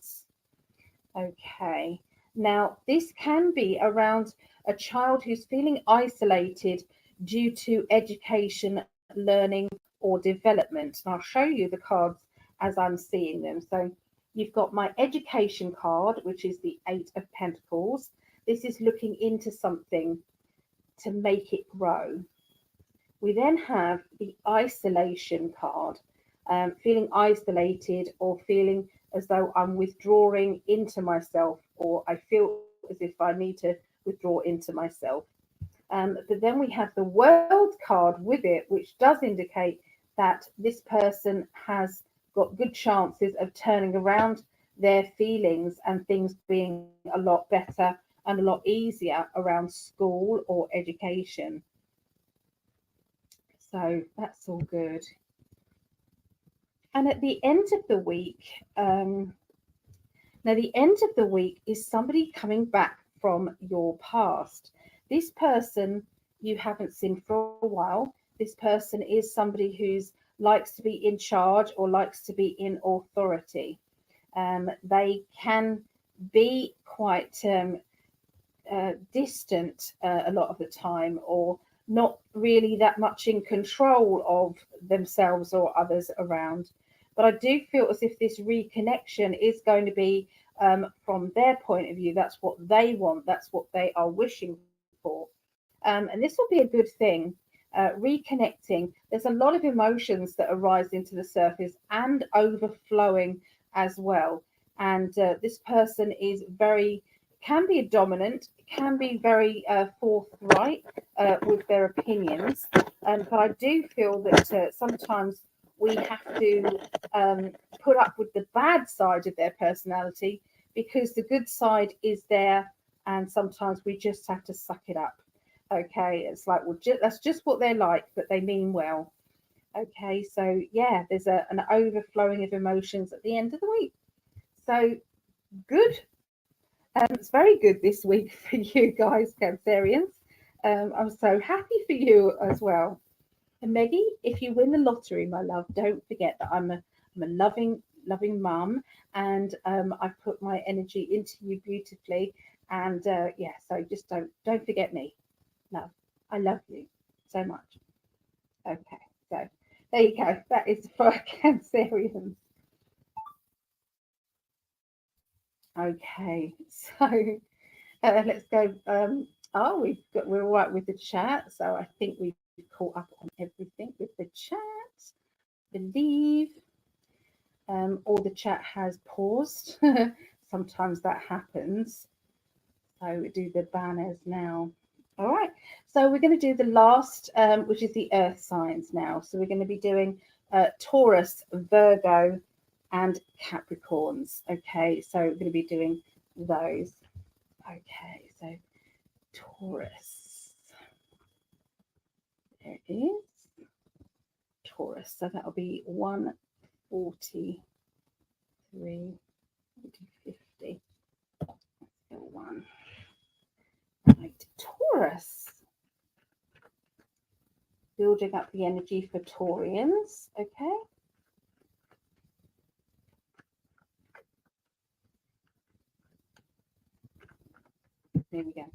Okay, now this can be around a child who's feeling isolated due to education, learning, or development. And I'll show you the cards as I'm seeing them. So you've got my education card, which is the Eight of Pentacles. This is looking into something to make it grow. We then have the isolation card, feeling isolated or feeling as though I'm withdrawing into myself, or I feel as if I need to withdraw into myself. But then we have the world card with it, which does indicate that this person has got good chances of turning around their feelings and things being a lot better and a lot easier around school or education. So that's all good. And at the end of the week, now the end of the week is somebody coming back from your past. This person you haven't seen for a while. This person is somebody who's likes to be in charge or likes to be in authority. They can be quite distant a lot of the time, or not really that much in control of themselves or others around. But I do feel as if this reconnection is going to be from their point of view. That's what they want. That's what they are wishing for. And this will be a good thing. Reconnecting. There's a lot of emotions that are rising to the surface and overflowing as well. And this person is can be dominant, can be very forthright with their opinions. But I do feel that sometimes we have to put up with the bad side of their personality, because the good side is there, and sometimes we just have to suck it up. Okay, it's like, well, that's just what they're like, but they mean well. Okay, so yeah, there's an overflowing of emotions at the end of the week. So good. It's very good this week for you guys, Cancerians. I'm so happy for you as well. And Meggie, if you win the lottery, my love, don't forget that I'm a loving mum, and I've put my energy into you beautifully. And yeah, so just don't forget me. Love, I love you so much. Okay, so there you go. That is for Cancerians. Okay, so let's go. We're all right with the chat, so I think we've caught up on everything with the chat. I believe all the chat has paused. Sometimes that happens. So we do the banners now. All right, so we're going to do the last, which is the earth signs now. So we're going to be doing Taurus, Virgo, and Capricorns. Okay, so we're going to be doing those. Okay, so Taurus. There it is. Taurus. So that'll be 143, 50. One. Right, Taurus. Building up the energy for Taurians. Okay. There we go.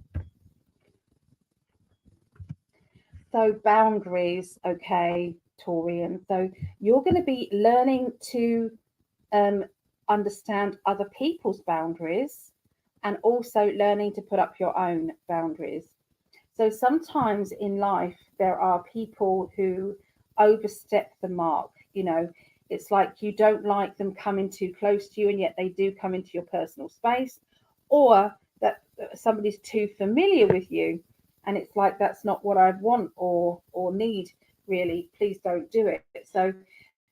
So boundaries, okay, Taurian. So you're going to be learning to understand other people's boundaries, and also learning to put up your own boundaries. So sometimes in life, there are people who overstep the mark. You know, It's like you don't like them coming too close to you, and yet they do come into your personal space, or that somebody's too familiar with you, and it's like that's not what I want or need really. Please don't do it. So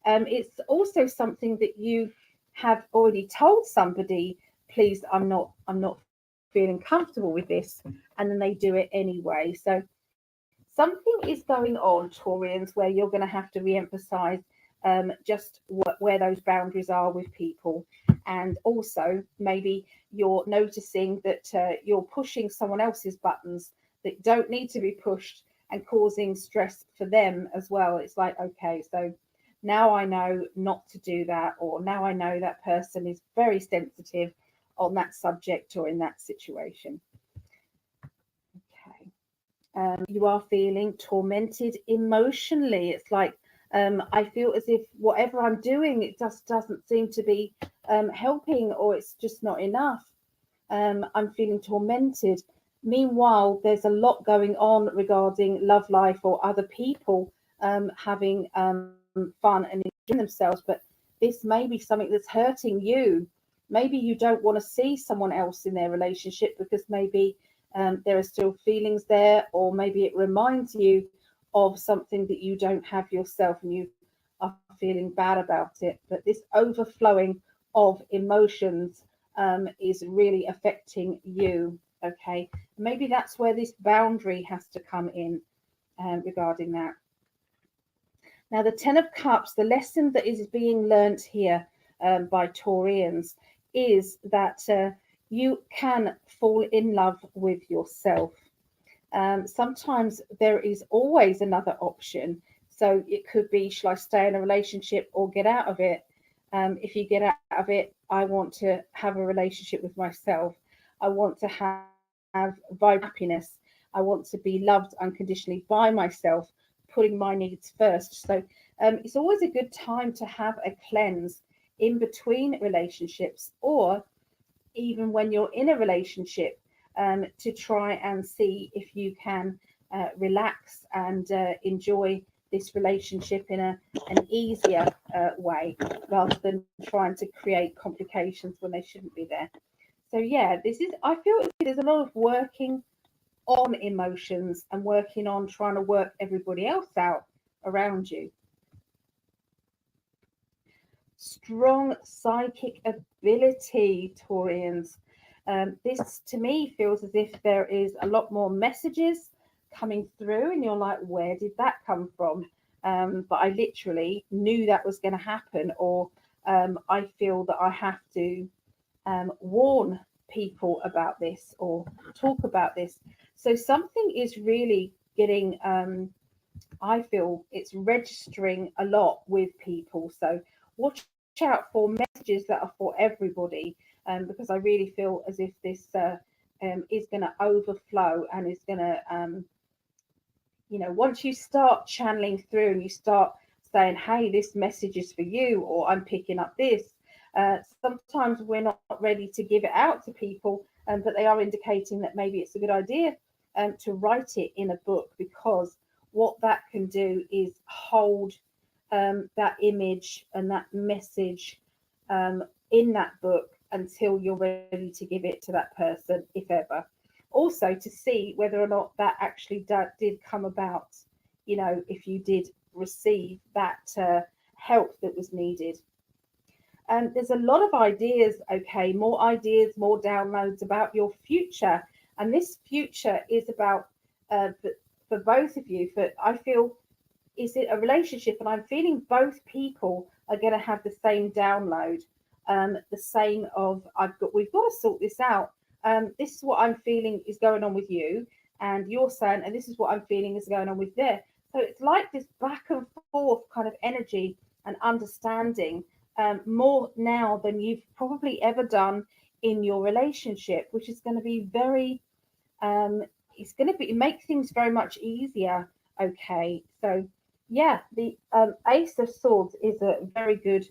it's also something that you have already told somebody, please, I'm not feeling comfortable with this, and then they do it anyway. So something is going on, Taurians, where you're going to have to re-emphasize just where those boundaries are with people. And also maybe you're noticing that you're pushing someone else's buttons that don't need to be pushed and causing stress for them as well. It's like, okay, so now I know not to do that, or now I know that person is very sensitive on that subject or in that situation. Okay. You are feeling tormented emotionally. It's like I feel as if whatever I'm doing, it just doesn't seem to be helping, or it's just not enough. I'm feeling tormented. Meanwhile, there's a lot going on regarding love life or other people having fun and enjoying themselves, but this may be something that's hurting you. Maybe you don't want to see someone else in their relationship because maybe there are still feelings there, or maybe it reminds you of something that you don't have yourself and you are feeling bad about it. But this overflowing of emotions is really affecting you. Okay, maybe that's where this boundary has to come in regarding that. Now, the Ten of Cups, the lesson that is being learnt here by Taurians is that you can fall in love with yourself. Sometimes there is always another option. So it could be, shall I stay in a relationship or get out of it? If you get out of it, I want to have a relationship with myself. I want to have happiness. I want to be loved unconditionally by myself, putting my needs first. So it's always a good time to have a cleanse in between relationships, or even when you're in a relationship, to try and see if you can relax and enjoy this relationship in an easier way, rather than trying to create complications when they shouldn't be there. So yeah, this is, I feel there's a lot of working on emotions and working on trying to work everybody else out around you. Strong psychic ability, Taurians. This to me feels as if there is a lot more messages coming through, and you're like, where did that come from? But I literally knew that was going to happen, or I feel that I have to warn people about this or talk about this. So something is really getting, I feel it's registering a lot with people. So watch out for messages that are for everybody, because I really feel as if this is going to overflow and is going to, once you start channeling through and you start saying, hey, this message is for you, or I'm picking up this, sometimes we're not ready to give it out to people, but they are indicating that maybe it's a good idea to write it in a book, because what that can do is hold that image and that message in that book until you're ready to give it to that person, if ever. Also, to see whether or not that actually did come about, if you did receive that help that was needed. There's a lot of ideas, okay, more ideas, more downloads about your future. And this future is about, for both of you, I feel, is it a relationship? And I'm feeling both people are going to have the same download, the same of, we've got to sort this out. This is what I'm feeling is going on with you. And you're saying, and this is what I'm feeling is going on with there. So it's like this back and forth kind of energy and understanding, more now than you've probably ever done in your relationship, which is going to be very, it's going to make things very much easier. Okay, so yeah, the Ace of Swords is a very good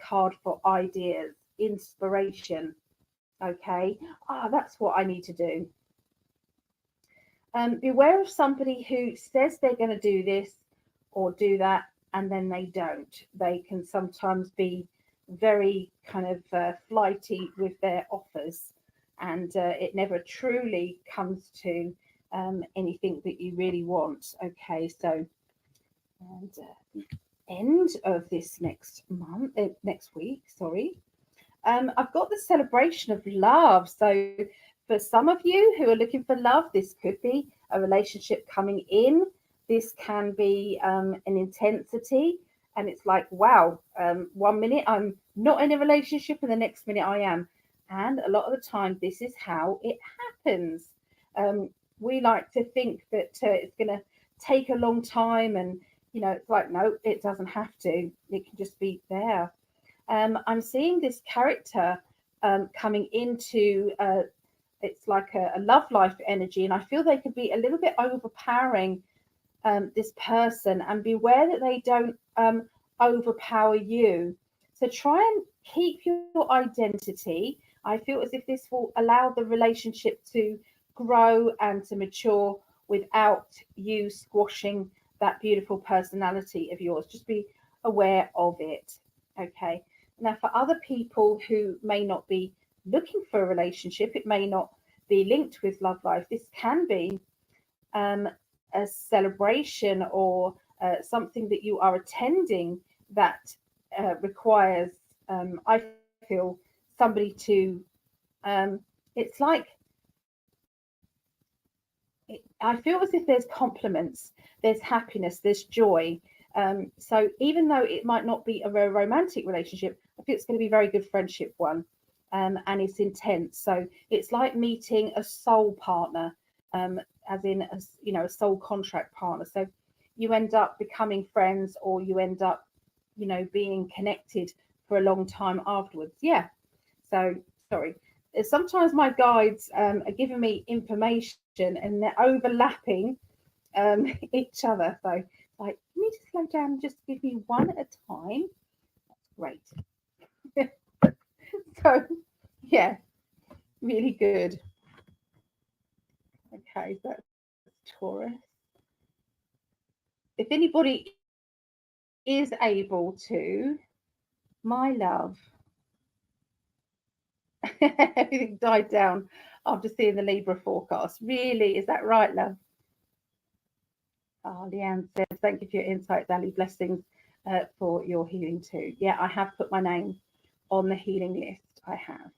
card for ideas, inspiration. Okay, that's what I need to do. Beware of somebody who says they're going to do this or do that, and then they don't. They can sometimes be very kind of flighty with their offers, and it never truly comes to anything that you really want. Okay, so and the end of this next month, next week, sorry, I've got the celebration of love. So for some of you who are looking for love, this could be a relationship coming in. This can be an intensity. And it's like, wow, 1 minute I'm not in a relationship and the next minute I am. And a lot of the time, this is how it happens. We like to think that it's going to take a long time. And, it's like, no, it doesn't have to. It can just be there. I'm seeing this character coming into it's like a love life energy, and I feel they could be a little bit overpowering this person, and beware that they don't overpower you. So try and keep your identity. I feel as if this will allow the relationship to grow and to mature without you squashing that beautiful personality of yours. Just be aware of it. Okay. Now, for other people who may not be looking for a relationship, it may not be linked with love life. This can be a celebration or something that you are attending that requires, I feel, somebody to. It's like I feel as if there's compliments, there's happiness, there's joy. So even though it might not be a very romantic relationship, I think it's going to be a very good friendship one, and it's intense. So it's like meeting a soul partner, as in a soul contract partner. So you end up becoming friends, or you end up, being connected for a long time afterwards. Yeah. So sorry. Sometimes my guides are giving me information and they're overlapping each other. So like, you need to slow down and just give me one at a time. That's great. So yeah, really good. Okay, so that's Taurus. If anybody is able to, my love, everything died down after seeing the Libra forecast. Really, is that right, love? Leanne says, thank you for your insight, Dali. Blessings for your healing too. Yeah, I have put my name on the healing list. I have.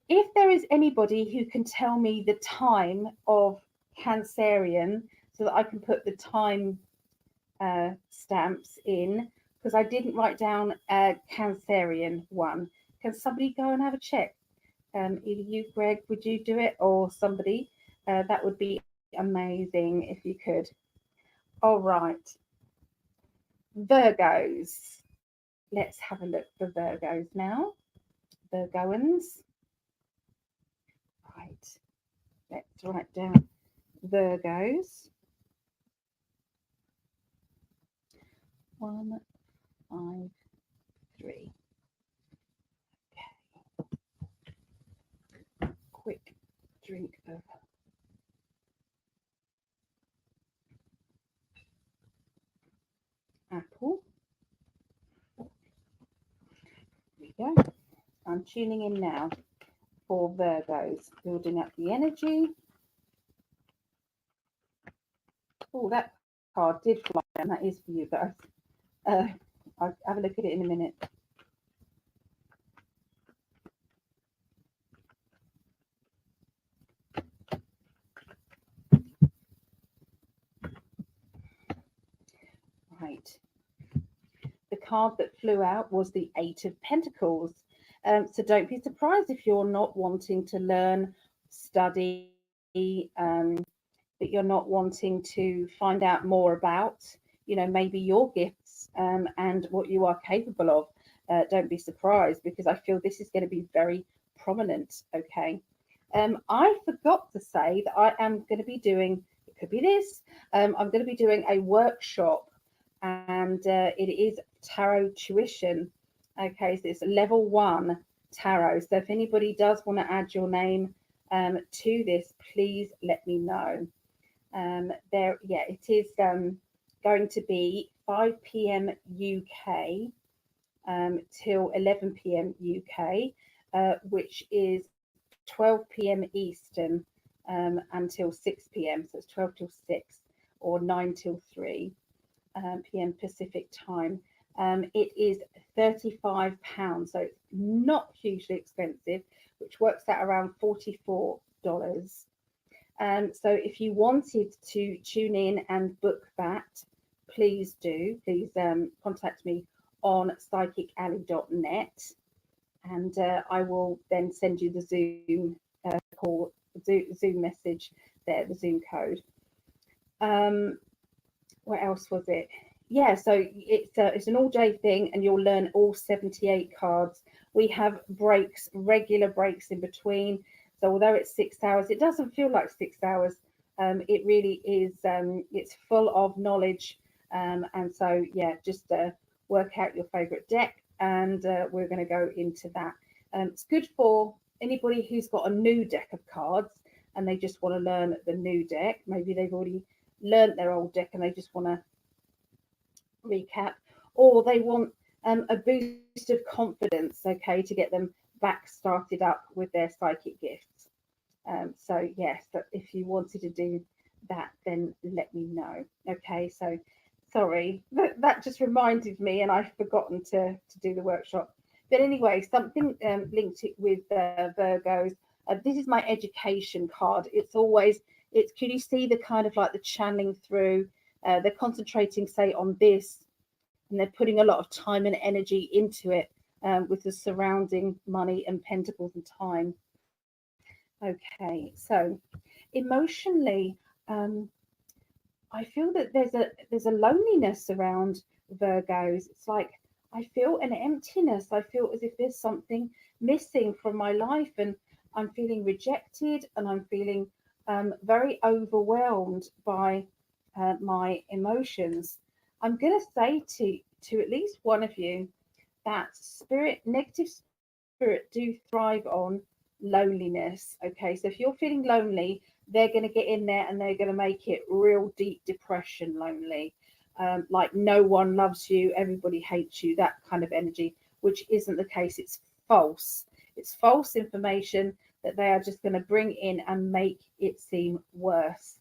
If there is anybody who can tell me the time of Cancerian so that I can put the time stamps in, because I didn't write down a Cancerian one. Can somebody go and have a check? Either you, Greg, would you do it, or somebody? That would be amazing if you could. All right. Virgos. Let's have a look for Virgos now. Virgoans. Right. Let's write down Virgos. 1, 5, 3. Okay. Quick drink of apple. Here we go. I'm tuning in now for Virgos, building up the energy. Oh, that card did fly, and that is for you guys. I'll have a look at it in a minute. Right. The card that flew out was the Eight of Pentacles. So don't be surprised if you're not wanting to learn, study, that you're not wanting to find out more about, maybe your gifts and what you are capable of. Don't be surprised, because I feel this is going to be very prominent. Okay. I forgot to say that I am going to be doing, it could be this, I'm going to be doing a workshop, and it is tarot tuition. Okay, so it's level 1 tarot. So if anybody does want to add your name to this, please let me know. It is going to be 5 p.m. UK till 11 p.m. UK, which is 12 p.m. Eastern until 6 p.m. So it's 12 till 6 or 9 till 3 p.m. Pacific time. It is £35, so it's not hugely expensive, which works out around $44. So if you wanted to tune in and book that, please do. Please contact me on psychicalley.net, and I will then send you the Zoom call, Zoom message there, the Zoom code. What else was it? Yeah, so it's an all-day thing, and you'll learn all 78 cards. We have breaks, regular breaks in between. So although it's 6 hours, it doesn't feel like 6 hours. It really is. It's full of knowledge, and so yeah, just work out your favorite deck, and we're going to go into that. It's good for anybody who's got a new deck of cards and they just want to learn the new deck. Maybe they've already learned their old deck and they just want to recap, or they want a boost of confidence, okay, to get them back started up with their psychic gifts. So yes, if you wanted to do that, then let me know. Okay, so sorry, that just reminded me, and I've forgotten to do the workshop. But anyway, something linked with Virgos. This is my education card. It's always, can you see the kind of like the channeling through? They're concentrating, say, on this, and they're putting a lot of time and energy into it, with the surrounding money and pentacles and time. Okay, so emotionally, I feel that there's a loneliness around Virgos. It's like I feel an emptiness. I feel as if there's something missing from my life, and I'm feeling rejected, and I'm feeling very overwhelmed by my emotions. I'm going to say to at least one of you that negative spirit do thrive on loneliness. Okay, so if you're feeling lonely, they're going to get in there and they're going to make it real deep depression lonely. Like no one loves you, everybody hates you, that kind of energy, which isn't the case. It's false. It's false information that they are just going to bring in and make it seem worse.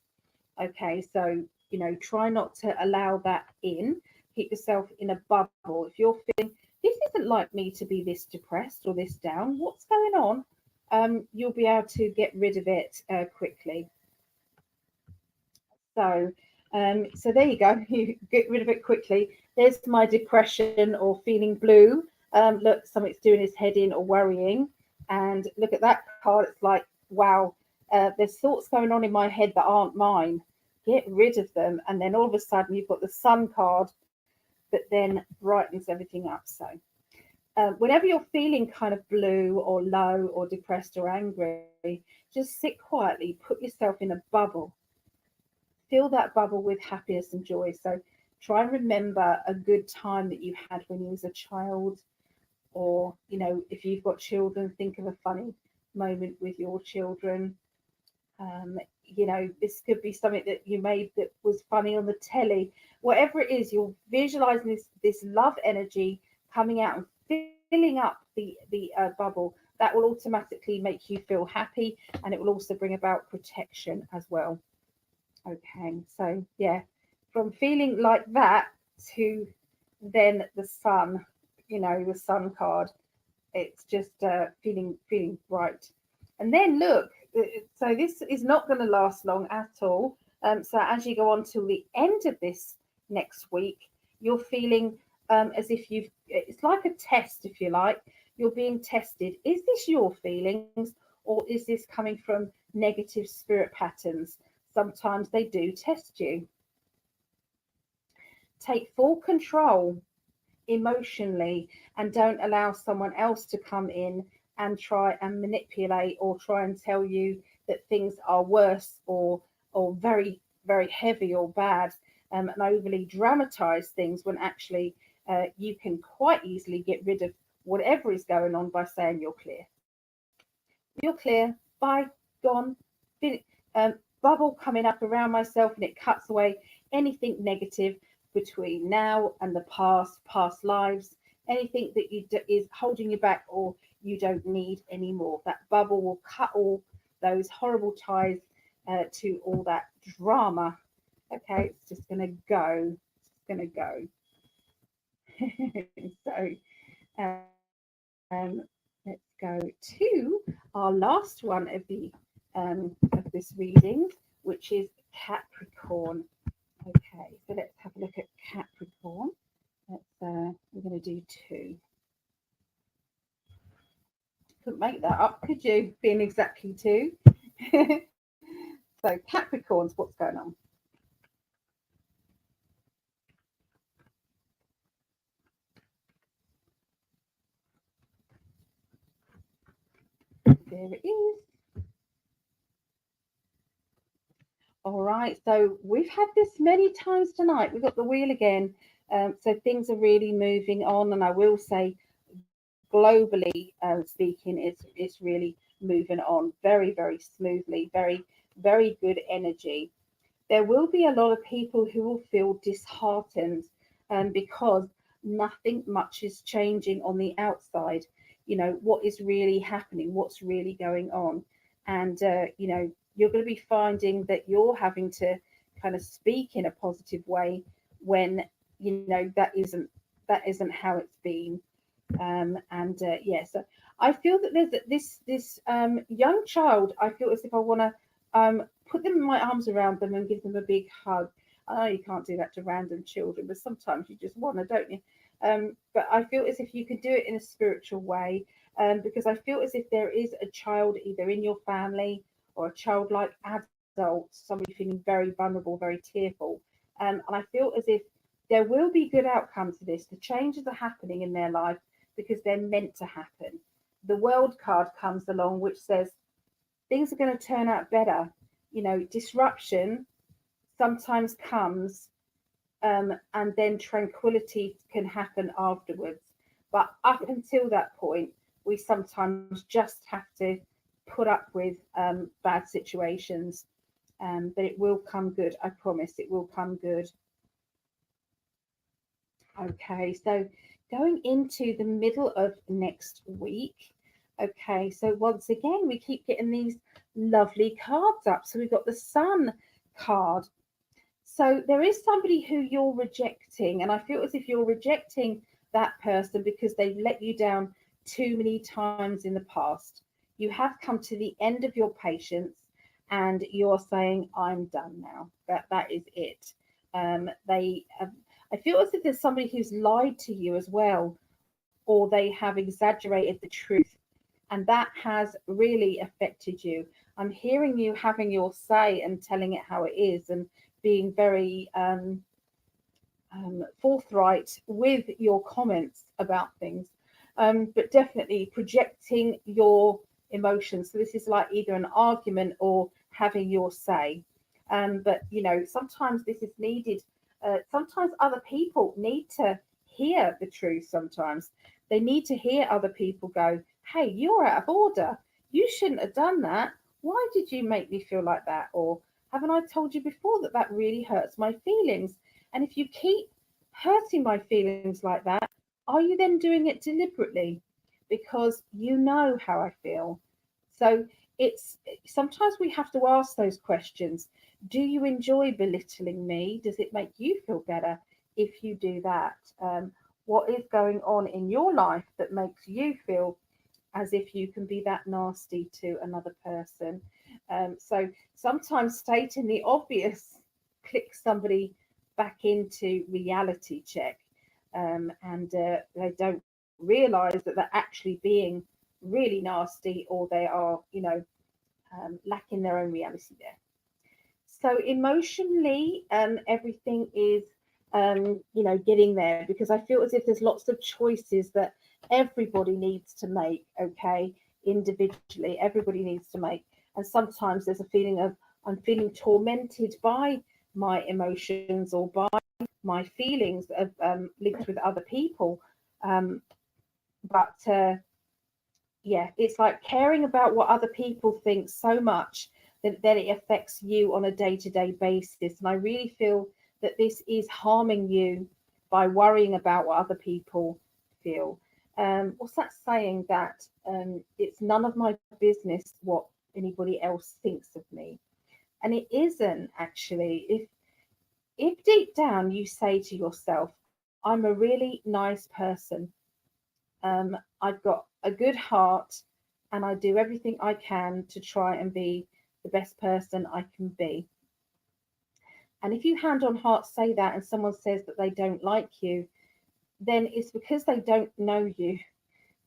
Okay, so try not to allow that in. Keep yourself in a bubble. If you're feeling this isn't like me to be this depressed or this down, what's going on? You'll be able to get rid of it quickly. So there you go. You get rid of it quickly. There's my depression or feeling blue. Look, something's doing his head in or worrying. And look at that card. It's like, wow, there's thoughts going on in my head that aren't mine. Get rid of them. And then all of a sudden you've got the Sun card that then brightens everything up. So whenever you're feeling kind of blue or low or depressed or angry, just sit quietly, put yourself in a bubble. Fill that bubble with happiness and joy. So try and remember a good time that you had when you was a child, or if you've got children, think of a funny moment with your children. This could be something that you made that was funny on the telly. Whatever it is, you're visualizing this love energy coming out and filling up the bubble. That will automatically make you feel happy, and it will also bring about protection as well. Okay, so yeah, from feeling like that to then the Sun, the Sun card, it's just feeling bright. And then look, so this is not going to last long at all. So as you go on till the end of this next week, you're feeling as if it's like a test, if you like. You're being tested. Is this your feelings, or is this coming from negative spirit patterns? Sometimes they do test you. Take full control emotionally, and don't allow someone else to come in and try and manipulate or try and tell you that things are worse or very, very heavy or bad, and overly dramatize things, when actually you can quite easily get rid of whatever is going on by saying you're clear. You're clear. Bye. Gone. Bubble coming up around myself, and it cuts away anything negative between now and the past lives, anything that is holding you back or you don't need anymore. That bubble will cut all those horrible ties to all that drama. Okay, it's just going to go. It's going to go. So let's go to our last one of this reading, which is Capricorn. Okay, so let's have a look at Capricorn. We're going to do two. Couldn't make that up, could you? Being exactly two. So Capricorns, what's going on? There it is. All right, so we've had this many times tonight. We've got the wheel again. So things are really moving on, and I will say, globally speaking, it's really moving on very, very smoothly, very, very good energy. There will be a lot of people who will feel disheartened because nothing much is changing on the outside. You know, what is really happening, what's really going on. And, you're going to be finding that you're having to kind of speak in a positive way when, that isn't how it's been. So I feel that there's this young child. I feel as if I want to put them in my arms around them and give them a big hug. I know you can't do that to random children, but sometimes you just want to, don't you? But I feel as if you could do it in a spiritual way, because I feel as if there is a child either in your family or a childlike adult, somebody feeling very vulnerable, very tearful. And I feel as if there will be good outcomes to this. The changes are happening in their life because they're meant to happen. The world card comes along, which says things are going to turn out better. Disruption sometimes comes, and then tranquility can happen afterwards. But up until that point, we sometimes just have to put up with bad situations. But it will come good. I promise it will come good. Okay, so going into the middle of next week. Okay, so once again, we keep getting these lovely cards up. So we've got the Sun card. So there is somebody who you're rejecting, and I feel as if you're rejecting that person because they've let you down too many times in the past. You have come to the end of your patience, and you're saying, "I'm done now. That is it." They have. I feel as if there's somebody who's lied to you as well, or they have exaggerated the truth, and that has really affected you. I'm hearing you having your say and telling it how it is, and being very forthright with your comments about things, but definitely projecting your emotions. So this is like either an argument or having your say. But sometimes this is needed. Sometimes other people need to hear the truth. Sometimes they need to hear other people go, "Hey, you're out of order. You shouldn't have done that. Why did you make me feel like that?" Or haven't I told you before that that really hurts my feelings? And if you keep hurting my feelings like that, are you then doing it deliberately? Because you know how I feel. So it's sometimes we have to ask those questions. Do you enjoy belittling me? Does it make you feel better if you do that? What is going on in your life that makes you feel as if you can be that nasty to another person? So sometimes stating the obvious clicks somebody back into reality check, and they don't realize that they're actually being really nasty, or they are, lacking their own reality there. So emotionally, everything is, getting there, because I feel as if there's lots of choices that everybody needs to make. Okay, individually, everybody needs to make, and sometimes there's a feeling of I'm feeling tormented by my emotions or by my feelings of linked with other people. But it's like caring about what other people think so much that it affects you on a day-to-day basis. And I really feel that this is harming you by worrying about what other people feel. What's that saying that it's none of my business what anybody else thinks of me? And it isn't actually. If deep down you say to yourself, I'm a really nice person, I've got a good heart, and I do everything I can to try and be the best person I can be. And if you hand on heart say that and someone says that they don't like you, then it's because they don't know you.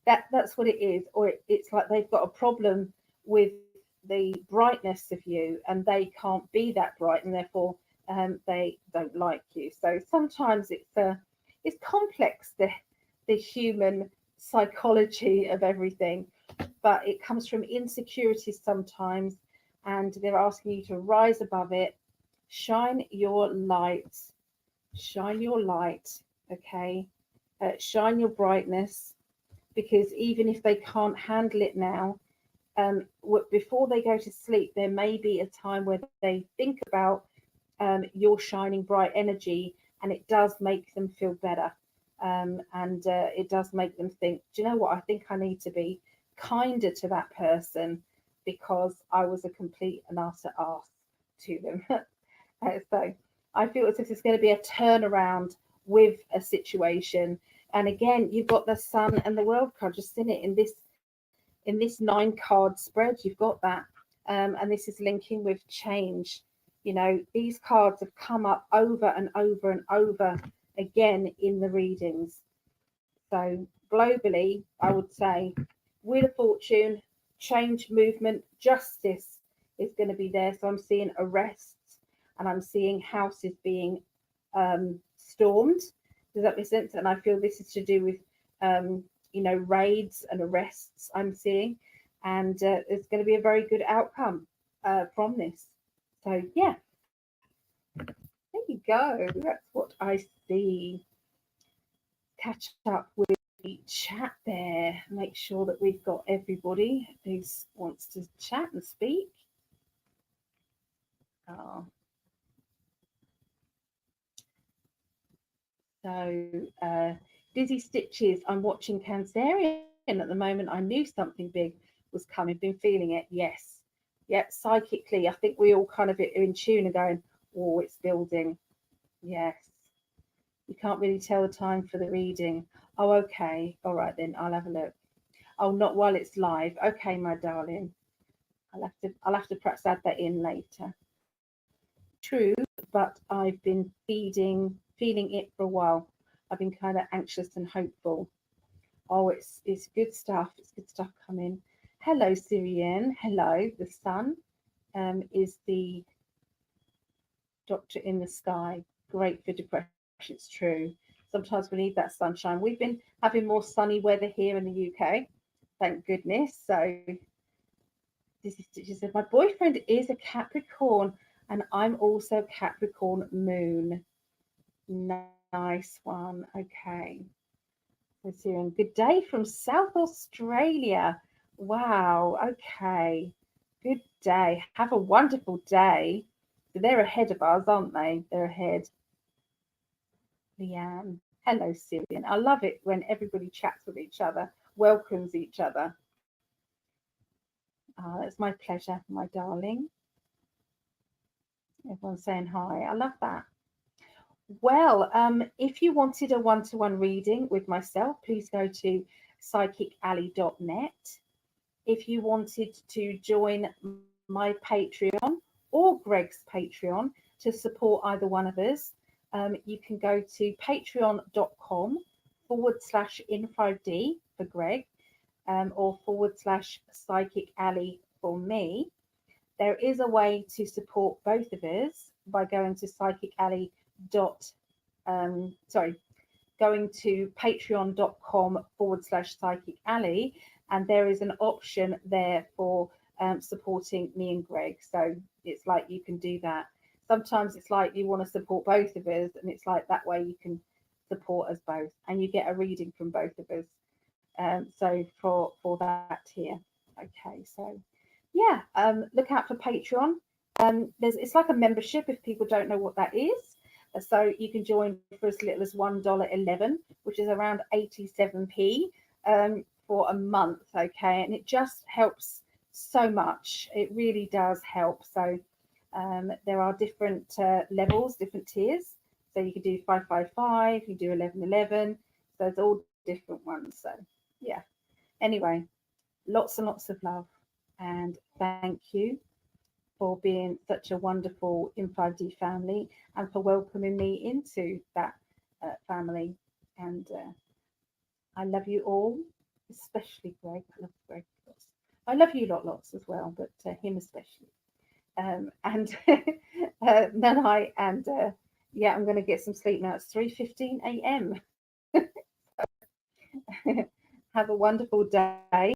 That's what it is. Or it's like they've got a problem with the brightness of you and they can't be that bright, and therefore they don't like you. So sometimes it's complex, the human psychology of everything, but it comes from insecurities sometimes, and they're asking you to rise above it, shine your light, shine your light, okay, shine your brightness, because even if they can't handle it now, before they go to sleep, there may be a time where they think about your shining bright energy, and it does make them feel better. And it does make them think, do you know what? I think I need to be kinder to that person because I was a complete and utter arse to them. So I feel as if there's going to be a turnaround with a situation. And again, you've got the Sun and the World card just in it in this 9-card spread. You've got that, and this is linking with change. You know, these cards have come up over and over and over again in the readings. So globally, I would say Wheel of Fortune, change, movement, justice is going to be there. So I'm seeing arrests and I'm seeing houses being stormed. Does that make sense? And I feel this is to do with, raids and arrests I'm seeing. And it's going to be a very good outcome from this. So, yeah, there you go. That's what I see. Catch up with the chat there. Make sure that we've got everybody who wants to chat and speak. Oh. So, Dizzy Stitches, I'm watching Cancerian at the moment. I knew something big was coming, been feeling it. Yes. Yep, psychically, I think we all kind of are in tune and going, oh, it's building. Yes. You can't really tell the time for the reading. Oh, okay. All right, then I'll have a look. Oh, not while it's live. Okay, my darling. I'll have to perhaps add that in later. True, but I've been feeling it for a while. I've been kind of anxious and hopeful. Oh, it's good stuff. It's good stuff coming. Hello, Syrian. Hello. The sun is the doctor in the sky. Great for depression. It's true. Sometimes we need that sunshine. We've been having more sunny weather here in the UK. Thank goodness. So she said, my boyfriend is a Capricorn and I'm also Capricorn moon. Nice one. Okay. Let's see. Good day from South Australia. Wow. Okay. Good day. Have a wonderful day. So they're ahead of us, aren't they? They're ahead. Leanne. Hello, Syrian. I love it when everybody chats with each other, welcomes each other. It's my pleasure, my darling. Everyone's saying hi. I love that. Well, if you wanted a one-to-one reading with myself, please go to psychicalley.net. If you wanted to join my Patreon or Greg's Patreon to support either one of us, you can go to patreon.com/in5d for Greg, or /psychicalley for me. There is a way to support both of us by going to going to patreon.com/psychicalley, and there is an option there for supporting me and Greg. So it's like you can do that. Sometimes it's like you want to support both of us, and it's like that way you can support us both, and you get a reading from both of us. So for that here. Okay, so yeah, look out for Patreon. It's like a membership if people don't know what that is. So you can join for as little as $1.11, which is around 87p for a month. Okay, and it just helps so much. It really does help. So there are different levels, different tiers. So you can do 555, you can do 1111. So it's all different ones. So yeah. Anyway, lots and lots of love, and thank you for being such a wonderful In5D family and for welcoming me into that family. And I love you all, especially Greg. I love Greg lots. I love you lots as well, but him especially. And Nanai, and yeah, I'm going to get some sleep now. It's 3:15 a.m. Have a wonderful day.